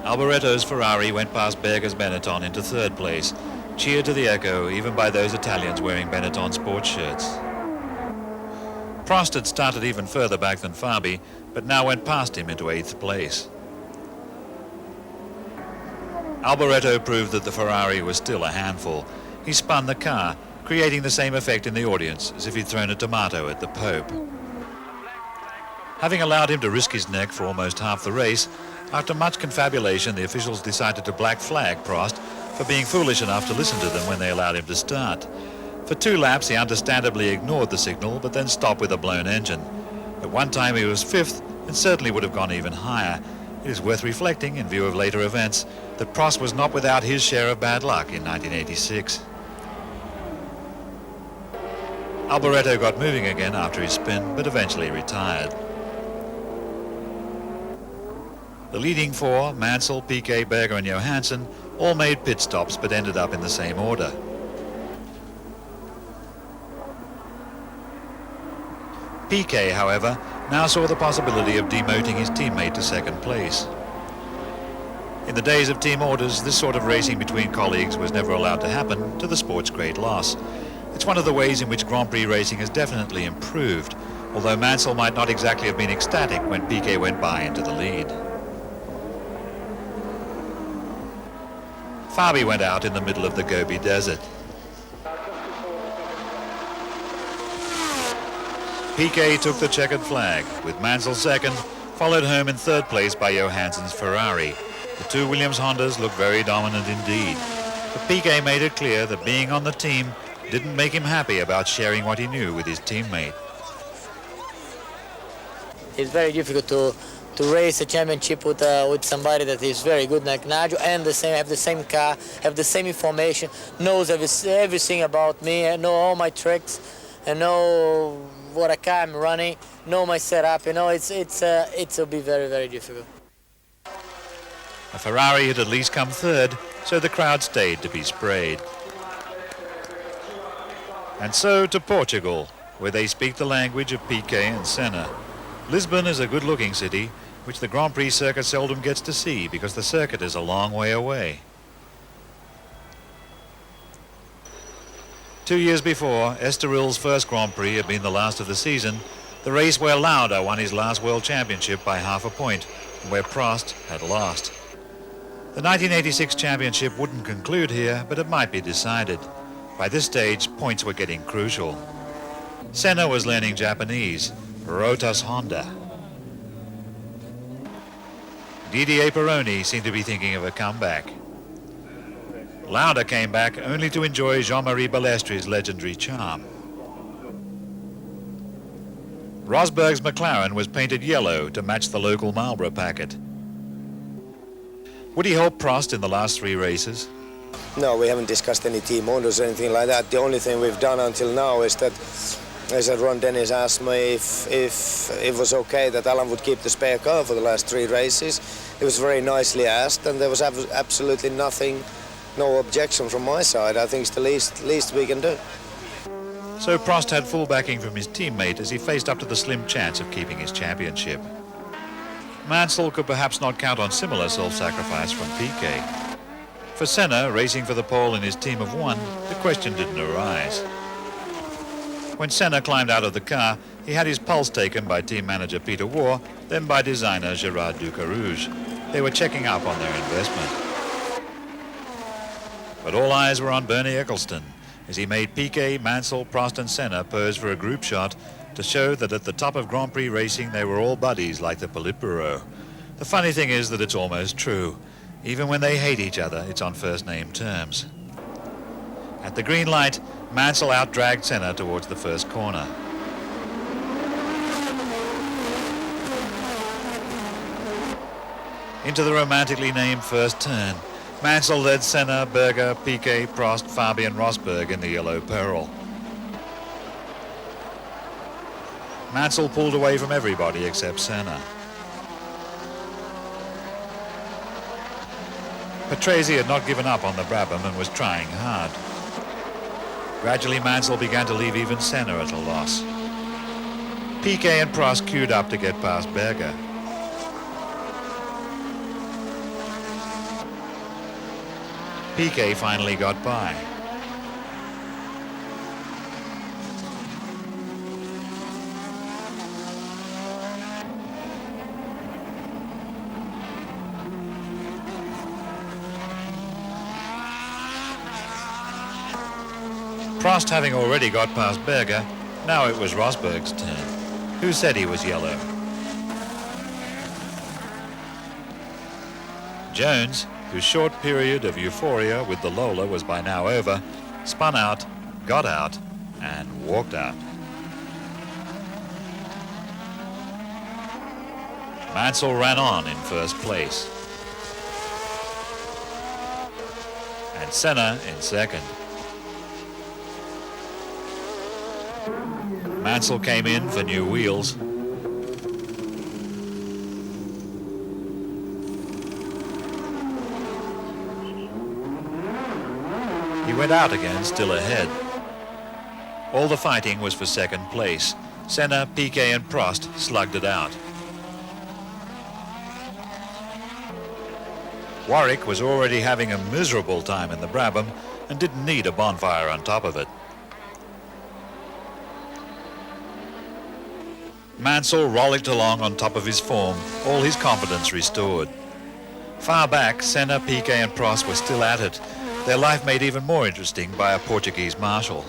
Alboreto's Ferrari went past Berger's Benetton into third place, cheered to the echo even by those Italians wearing Benetton sports shirts. Prost had started even further back than Fabi, but now went past him into eighth place. Alboreto proved that the Ferrari was still a handful. He spun the car, creating the same effect in the audience as if he'd thrown a tomato at the Pope. Having allowed him to risk his neck for almost half the race, after much confabulation the officials decided to black flag Prost for being foolish enough to listen to them when they allowed him to start. For 2 laps he understandably ignored the signal but then stopped with a blown engine. At one time he was 5th and certainly would have gone even higher. It is worth reflecting, in view of later events, that Prost was not without his share of bad luck in 1986. Alboreto got moving again after his spin, but eventually retired. The leading 4, Mansell, Piquet, Berger and Johansson, all made pit stops but ended up in the same order. Piquet, however, now saw the possibility of demoting his teammate to second place. In the days of team orders, this sort of racing between colleagues was never allowed to happen, to the sport's great loss. It's one of the ways in which Grand Prix racing has definitely improved, although Mansell might not exactly have been ecstatic when Piquet went by into the lead. Fabi went out in the middle of the Gobi Desert. Piquet took the checkered flag, with Mansell second, followed home in third place by Johansson's Ferrari. The 2 Williams Hondas looked very dominant indeed. But Piquet made it clear that being on the team didn't make him happy about sharing what he knew with his teammate. It's very difficult to race a championship with somebody that is very good like Naggio and have the same car, have the same information, knows everything about me, know all my tricks, and know what a car I'm running, know my setup. You know, it'll be very, very difficult. A Ferrari had at least come third, so the crowd stayed to be sprayed. And so to Portugal, where they speak the language of Piquet and Senna. Lisbon is a good-looking city, which the Grand Prix circuit seldom gets to see because the circuit is a long way away. 2 years before, Esteril's first Grand Prix had been the last of the season, the race where Lauda won his last World Championship by half a point, and where Prost had lost. The 1986 championship wouldn't conclude here, but it might be decided. By this stage, points were getting crucial. Senna was learning Japanese, Rotas Honda. Didier Pironi seemed to be thinking of a comeback. Lauda came back only to enjoy Jean-Marie Ballestri's legendary charm. Rosberg's McLaren was painted yellow to match the local Marlboro packet. Would he help Prost in the last 3 races? No, we haven't discussed any team orders or anything like that. The only thing we've done until now is that I said Ron Dennis asked me if it was okay that Alan would keep the spare car for the last 3 races. It was very nicely asked, and there was absolutely nothing, no objection from my side. I think it's the least we can do. So Prost had full backing from his teammate as he faced up to the slim chance of keeping his championship. Mansell could perhaps not count on similar self-sacrifice from Piquet. For Senna, racing for the pole in his team of 1, the question didn't arise. When Senna climbed out of the car, he had his pulse taken by team manager Peter Waugh, then by designer Gerard Ducarouge. They were checking up on their investment. But all eyes were on Bernie Ecclestone as he made Piquet, Mansell, Prost and Senna pose for a group shot to show that at the top of Grand Prix racing they were all buddies like the Politburo. The funny thing is that it's almost true. Even when they hate each other, it's on first-name terms. At the green light, Mansell outdragged Senna towards the first corner. Into the romantically named first turn, Mansell led Senna, Berger, Piquet, Prost, Fabi and Rosberg in the yellow pearl. Mansell pulled away from everybody except Senna. Patrese had not given up on the Brabham and was trying hard. Gradually Mansell began to leave even Senna at a loss. Piquet and Prost queued up to get past Berger. Piquet finally got by. Prost having already got past Berger, now it was Rosberg's turn. Who said he was yellow? Jones, whose short period of euphoria with the Lola was by now over, spun out, got out, and walked out. Mansell ran on in first place. And Senna in second. Mansell came in for new wheels. He went out again, still ahead. All the fighting was for second place. Senna, Piquet and Prost slugged it out. Warwick was already having a miserable time in the Brabham and didn't need a bonfire on top of it. Mansell rollicked along on top of his form, all his confidence restored. Far back, Senna, Piquet and Prost were still at it, their life made even more interesting by a Portuguese marshal.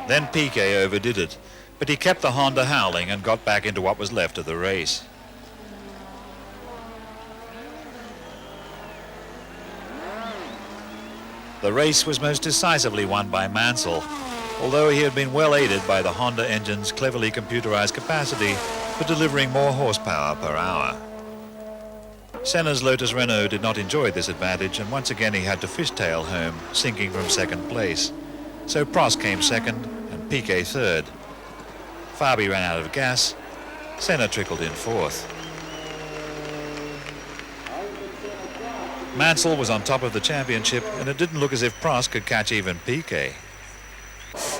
Then Piquet overdid it, but he kept the Honda howling and got back into what was left of the race. The race was most decisively won by Mansell, although he had been well aided by the Honda engine's cleverly computerized capacity for delivering more horsepower per hour. Senna's Lotus Renault did not enjoy this advantage, and once again he had to fishtail home, sinking from second place. So Prost came second and Piquet third. Fabi ran out of gas. Senna trickled in fourth. Mansell was on top of the championship, and it didn't look as if Prost could catch even Piquet.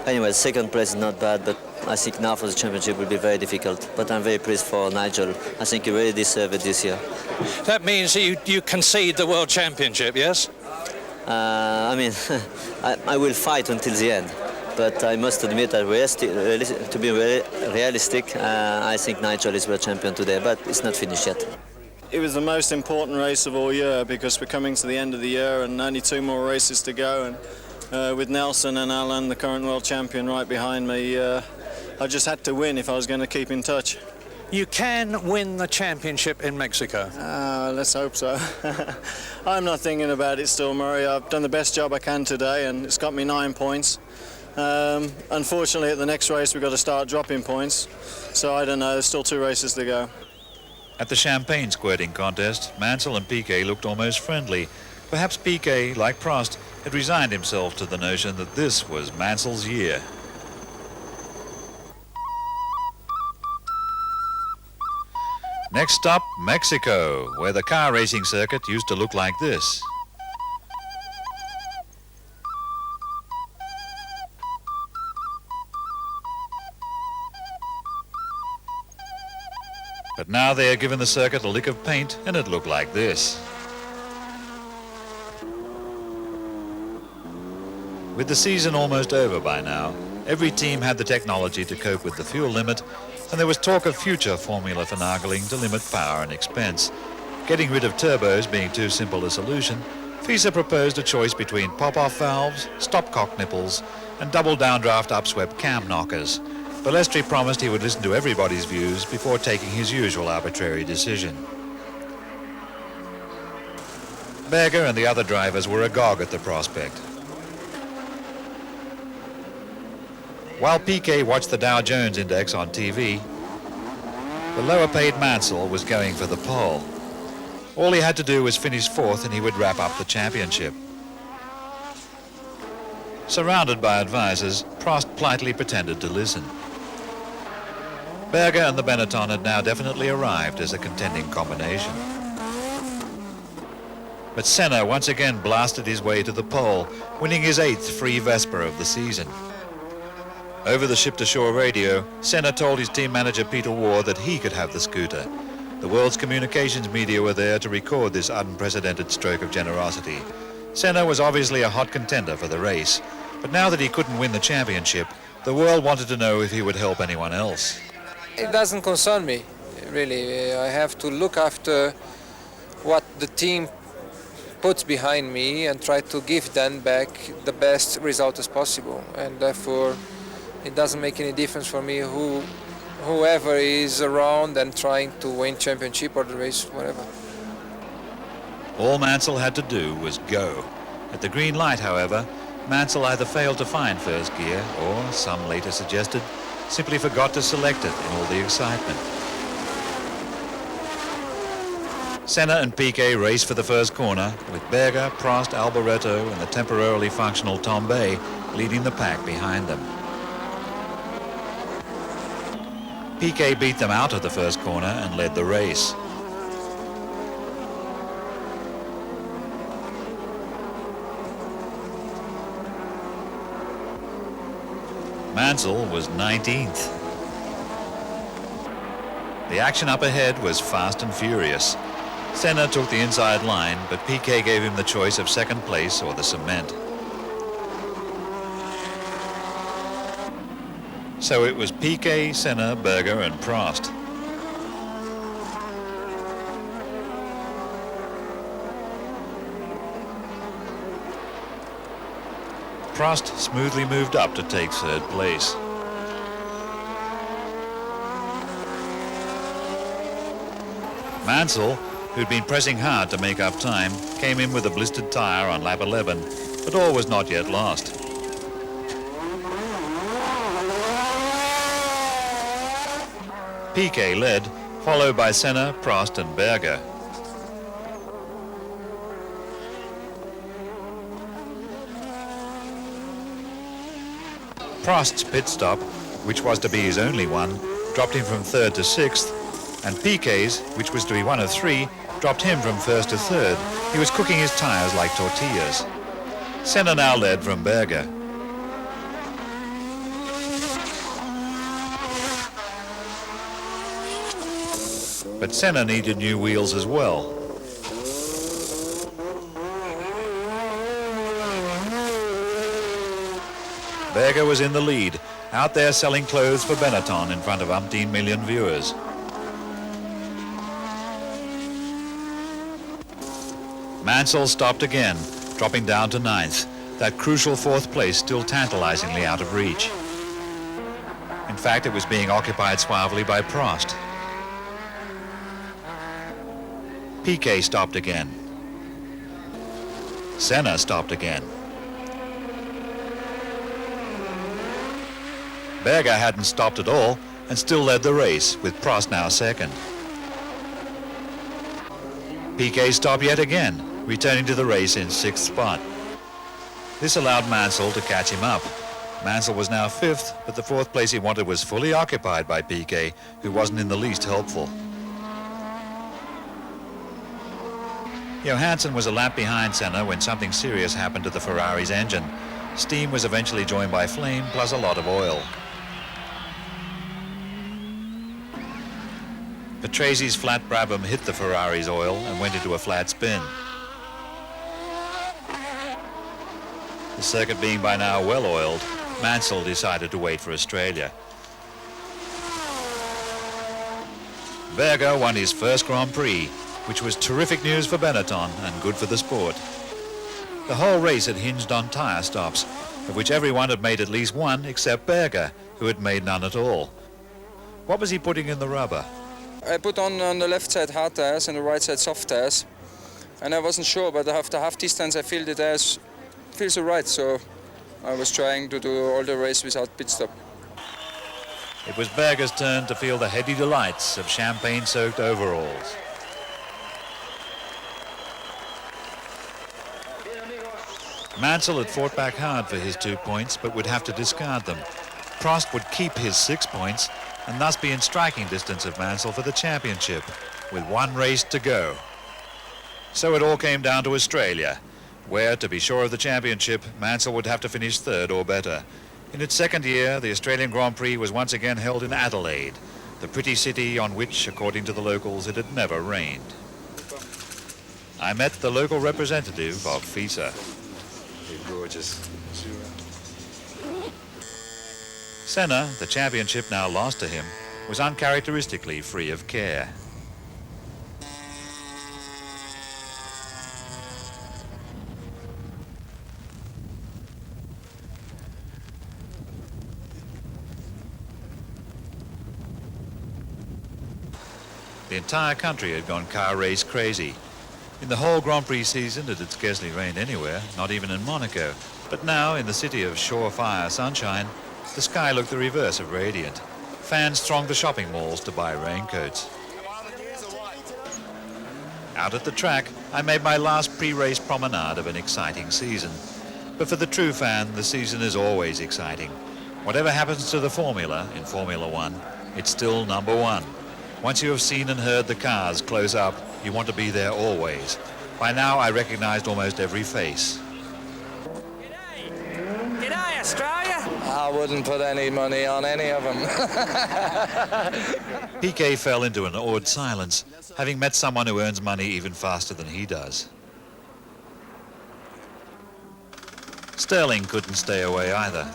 Anyway, second place is not bad, but I think now for the championship will be very difficult. But I'm very pleased for Nigel. I think he really deserved it this year. That means you concede the World Championship, yes? I mean, I will fight until the end. But I must admit that to be realistic, I think Nigel is world champion today, but it's not finished yet. It was the most important race of all year because we're coming to the end of the year and only 2 more races to go. And with Nelson and Alan, the current world champion, right behind me, I just had to win if I was going to keep in touch. You can win the championship in Mexico. Let's hope so. I'm not thinking about it still, Murray. I've done the best job I can today and it's got me 9 points. Unfortunately, at the next race we've got to start dropping points. So I don't know, there's still 2 races to go. At the champagne squirting contest, Mansell and Piquet looked almost friendly, Perhaps Piquet, like Prost, had resigned himself to the notion that this was Mansell's year. Next stop, Mexico, where the car racing circuit used to look like this. But now they are given the circuit a lick of paint and it looked like this. With the season almost over by now, every team had the technology to cope with the fuel limit, and there was talk of future formula finagling to limit power and expense. Getting rid of turbos being too simple a solution, FISA proposed a choice between pop-off valves, stopcock nipples, and double downdraft upswept cam knockers. Balestri promised he would listen to everybody's views before taking his usual arbitrary decision. Berger and the other drivers were agog at the prospect. While Piquet watched the Dow Jones Index on TV, the lower-paid Mansell was going for the pole. All he had to do was finish fourth and he would wrap up the championship. Surrounded by advisors, Prost politely pretended to listen. Berger and the Benetton had now definitely arrived as a contending combination. But Senna once again blasted his way to the pole, winning his 8th free Vespa of the season. Over the ship-to-shore radio, Senna told his team manager Peter Ward that he could have the scooter. The world's communications media were there to record this unprecedented stroke of generosity. Senna was obviously a hot contender for the race, but now that he couldn't win the championship, the world wanted to know if he would help anyone else. It doesn't concern me, really. I have to look after what the team puts behind me and try to give them back the best result as possible. And therefore, it doesn't make any difference for me whoever is around and trying to win championship or the race, whatever. All Mansell had to do was go. At the green light, however, Mansell either failed to find first gear or, some later suggested, simply forgot to select it in all the excitement. Senna and Piquet raced for the first corner, with Berger, Prost, Alboreto and the temporarily functional Tambay leading the pack behind them. Piquet beat them out of the first corner and led the race. Mansell was 19th. The action up ahead was fast and furious. Senna took the inside line, but Piquet gave him the choice of second place or the cement. So it was Piquet, Senna, Berger and Prost. Prost smoothly moved up to take third place. Mansell, who'd been pressing hard to make up time, came in with a blistered tyre on lap 11, but all was not yet lost. Piquet led, followed by Senna, Prost and Berger. Prost's pit stop, which was to be his only one, dropped him from third to sixth, and Piquet's, which was to be one of three, dropped him from first to third. He was cooking his tyres like tortillas. Senna now led from Berger. But Senna needed new wheels as well. Berger was in the lead, out there selling clothes for Benetton in front of umpteen million viewers. Mansell stopped again, dropping down to 9th, that crucial 4th place still tantalizingly out of reach. In fact, it was being occupied suavely by Prost. Piquet stopped again. Senna stopped again. Berger hadn't stopped at all and still led the race, with Prost now second. Piquet stopped yet again. returning to the race in 6th spot. This allowed Mansell to catch him up. Mansell was now 5th, but the 4th place he wanted was fully occupied by Piquet, who wasn't in the least helpful. Johansson was a lap behind Senna when something serious happened to the Ferrari's engine. Steam was eventually joined by flame, plus a lot of oil. Patresi's flat Brabham hit the Ferrari's oil and went into a flat spin. The circuit being by now well oiled, Mansell decided to wait for Australia. Berger won his first Grand Prix, which was terrific news for Benetton and good for the sport. The whole race had hinged on tyre stops, of which everyone had made at least one except Berger, who had made none at all. What was he putting in the rubber? I put on the left side hard tires and the right side soft tires. And I wasn't sure, but after half distance I feel the tires feels alright, so I was trying to do all the race without pit stop. It was Berger's turn to feel the heady delights of champagne-soaked overalls. Mansell had fought back hard for his 2 points, but would have to discard them. Prost would keep his 6 points and thus be in striking distance of Mansell for the championship, with one race to go. So it all came down to Australia, where, to be sure of the championship, Mansell would have to finish 3rd or better. In its 2nd year, the Australian Grand Prix was once again held in Adelaide, the pretty city on which, according to the locals, it had never rained. I met the local representative of FISA. Gorgeous. Senna, the championship now lost to him, was uncharacteristically free of care. The entire country had gone car race crazy. In the whole Grand Prix season it had scarcely rained anywhere, not even in Monaco. But now, in the city of surefire sunshine, the sky looked the reverse of radiant. Fans thronged the shopping malls to buy raincoats. Out at the track, I made my last pre-race promenade of an exciting season. But for the true fan, the season is always exciting. Whatever happens to the formula in Formula One, it's still number one. Once you have seen and heard the cars close up, you want to be there always. By now, I recognized almost every face. G'day, Australia! I wouldn't put any money on any of them. Piquet fell into an awed silence, having met someone who earns money even faster than he does. Sterling couldn't stay away either.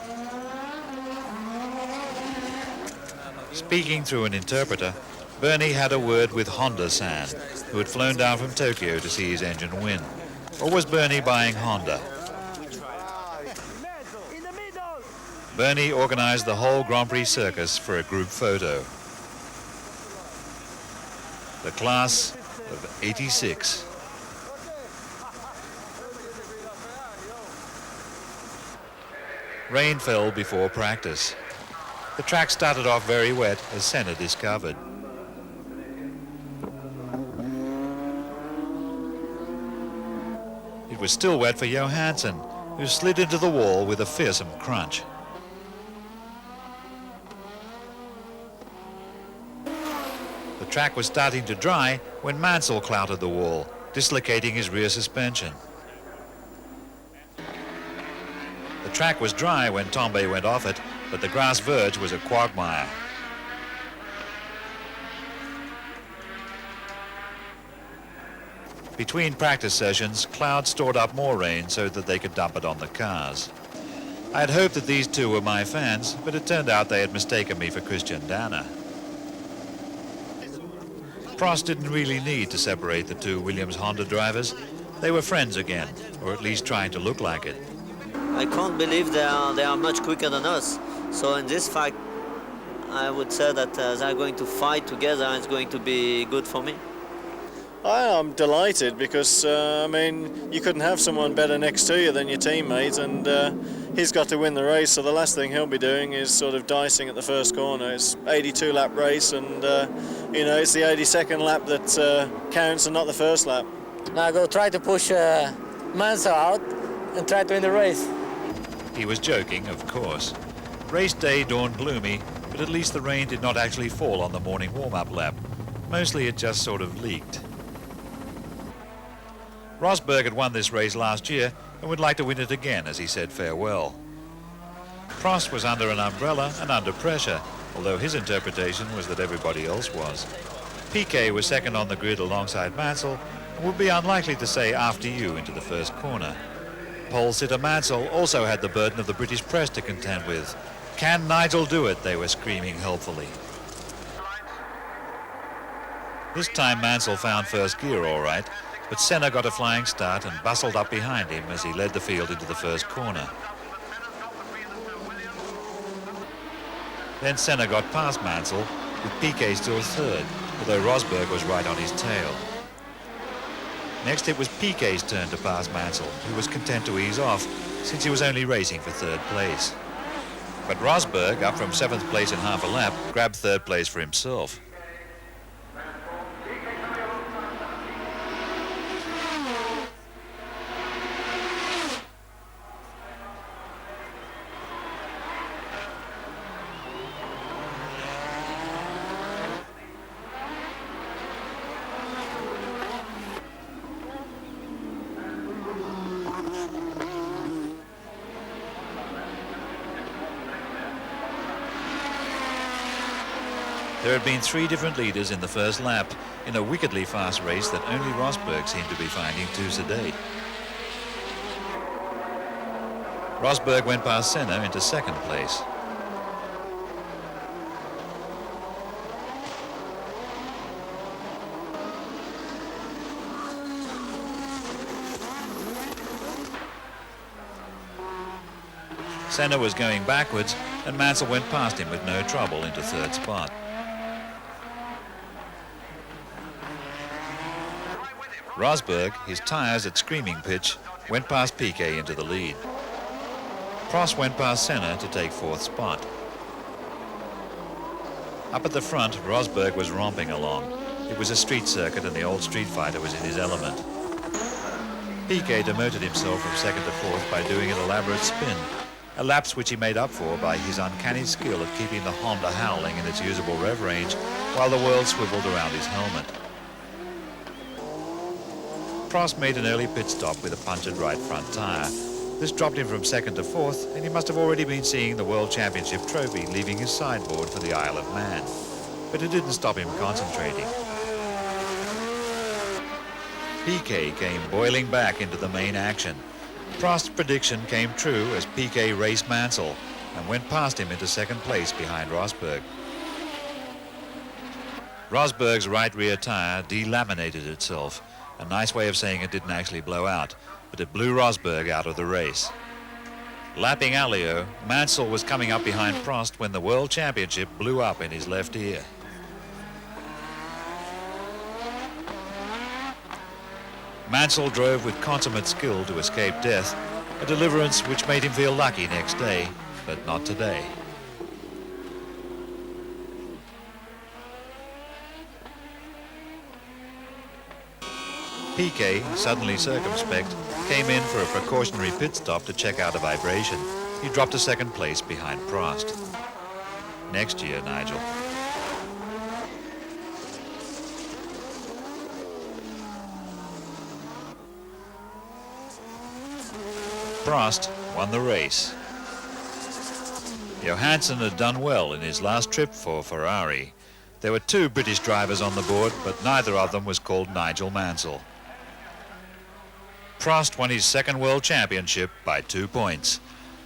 Speaking through an interpreter, Bernie had a word with Honda-san, who had flown down from Tokyo to see his engine win. Or was Bernie buying Honda? Bernie organized the whole Grand Prix circus for a group photo. The class of '86. Rain fell before practice. The track started off very wet, as Senna discovered. It was still wet for Johansson, who slid into the wall with a fearsome crunch. The track was starting to dry when Mansell clouted the wall, dislocating his rear suspension. The track was dry when Tombe went off it, but the grass verge was a quagmire. Between practice sessions, clouds stored up more rain so that they could dump it on the cars. I had hoped that these two were my fans, but it turned out they had mistaken me for Christian Danner. Prost didn't really need to separate the two Williams Honda drivers. They were friends again, or at least trying to look like it. I can't believe they are much quicker than us. So in this fact, I would say that they're going to fight together and it's going to be good for me. I'm delighted because, I mean, you couldn't have someone better next to you than your teammate, and he's got to win the race, so the last thing he'll be doing is sort of dicing at the first corner. It's 82-lap race, and, you know, it's the 82nd lap that counts and not the first lap. Now I go try to push Mansell out and try to win the race. He was joking, of course. Race day dawned gloomy, but at least the rain did not actually fall on the morning warm-up lap. Mostly it just sort of leaked. Rosberg had won this race last year and would like to win it again as he said farewell. Prost was under an umbrella and under pressure, although his interpretation was that everybody else was. Piquet was second on the grid alongside Mansell and would be unlikely to say after you into the first corner. Pole sitter Mansell also had the burden of the British press to contend with. Can Nigel do it? They were screaming helpfully. This time Mansell found first gear all right, but Senna got a flying start and bustled up behind him as he led the field into the first corner. Then Senna got past Mansell, with Piquet still third, although Rosberg was right on his tail. Next it was Piquet's turn to pass Mansell, who was content to ease off, since he was only racing for third place. But Rosberg, up from 7th place in half a lap, grabbed third place for himself. There had been 3 different leaders in the first lap in a wickedly fast race that only Rosberg seemed to be finding too sedate. Rosberg went past Senna into 2nd place. Senna was going backwards and Mansell went past him with no trouble into 3rd spot. Rosberg, his tyres at screaming pitch, went past Piquet into the lead. Prost went past Senna to take 4th spot. Up at the front, Rosberg was romping along. It was a street circuit and the old street fighter was in his element. Piquet demoted himself from 2nd to 4th by doing an elaborate spin, a lapse which he made up for by his uncanny skill at keeping the Honda howling in its usable rev range while the world swiveled around his helmet. Prost made an early pit stop with a punctured right front tyre. This dropped him from 2nd to 4th, and he must have already been seeing the World Championship trophy leaving his sideboard for the Isle of Man. But it didn't stop him concentrating. Piquet came boiling back into the main action. Prost's prediction came true as Piquet raced Mansell and went past him into 2nd place behind Rosberg. Rosberg's right rear tyre delaminated itself. A nice way of saying it didn't actually blow out, but it blew Rosberg out of the race. Lapping Alio, Mansell was coming up behind Prost when the World Championship blew up in his left ear. Mansell drove with consummate skill to escape death, a deliverance which made him feel lucky next day, but not today. Piquet, suddenly circumspect, came in for a precautionary pit stop to check out a vibration. He dropped to 2nd place behind Prost. Next year, Nigel. Prost won the race. Johansson had done well in his last trip for Ferrari. There were 2 British drivers on the board, but neither of them was called Nigel Mansell. Prost won his 2nd World Championship by 2 points.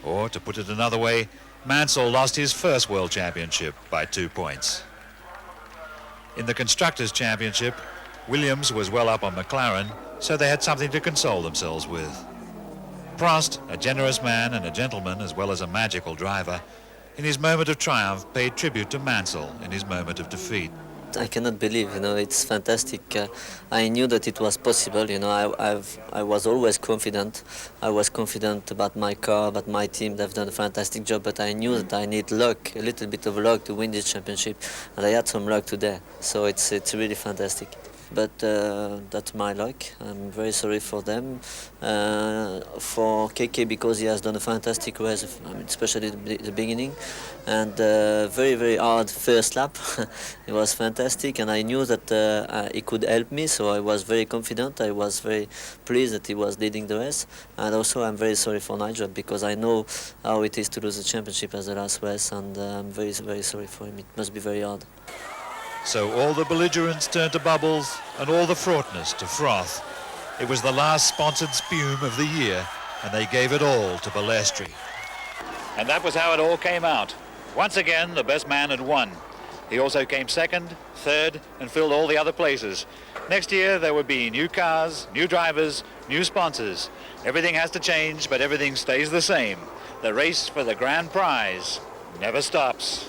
Or, to put it another way, Mansell lost his 1st World Championship by 2 points. In the Constructors' Championship, Williams was well up on McLaren, so they had something to console themselves with. Prost, a generous man and a gentleman as well as a magical driver, in his moment of triumph paid tribute to Mansell in his moment of defeat. I cannot believe, it's fantastic. I knew that it was possible, I was always confident. I was confident about my car, about my team. They've done a fantastic job, but I knew that I need luck, a little bit of luck to win this championship, and I had some luck today. So it's really fantastic. but that's my luck. I'm very sorry for them. For KK, because he has done a fantastic race, I mean, especially the beginning, and very, very hard first lap. It was fantastic, and I knew that he could help me, so I was very confident. I was very pleased that he was leading the race, and also I'm very sorry for Nigel, because I know how it is to lose the championship as the last race, and I'm very, very sorry for him. It must be very hard. So all the belligerence turned to bubbles and all the fraughtness to froth. It was the last sponsored spume of the year, and they gave it all to Balestri. And that was how it all came out. Once again, the best man had won. He also came second, third, and filled all the other places. Next year, there would be new cars, new drivers, new sponsors. Everything has to change, but everything stays the same. The race for the grand prize never stops.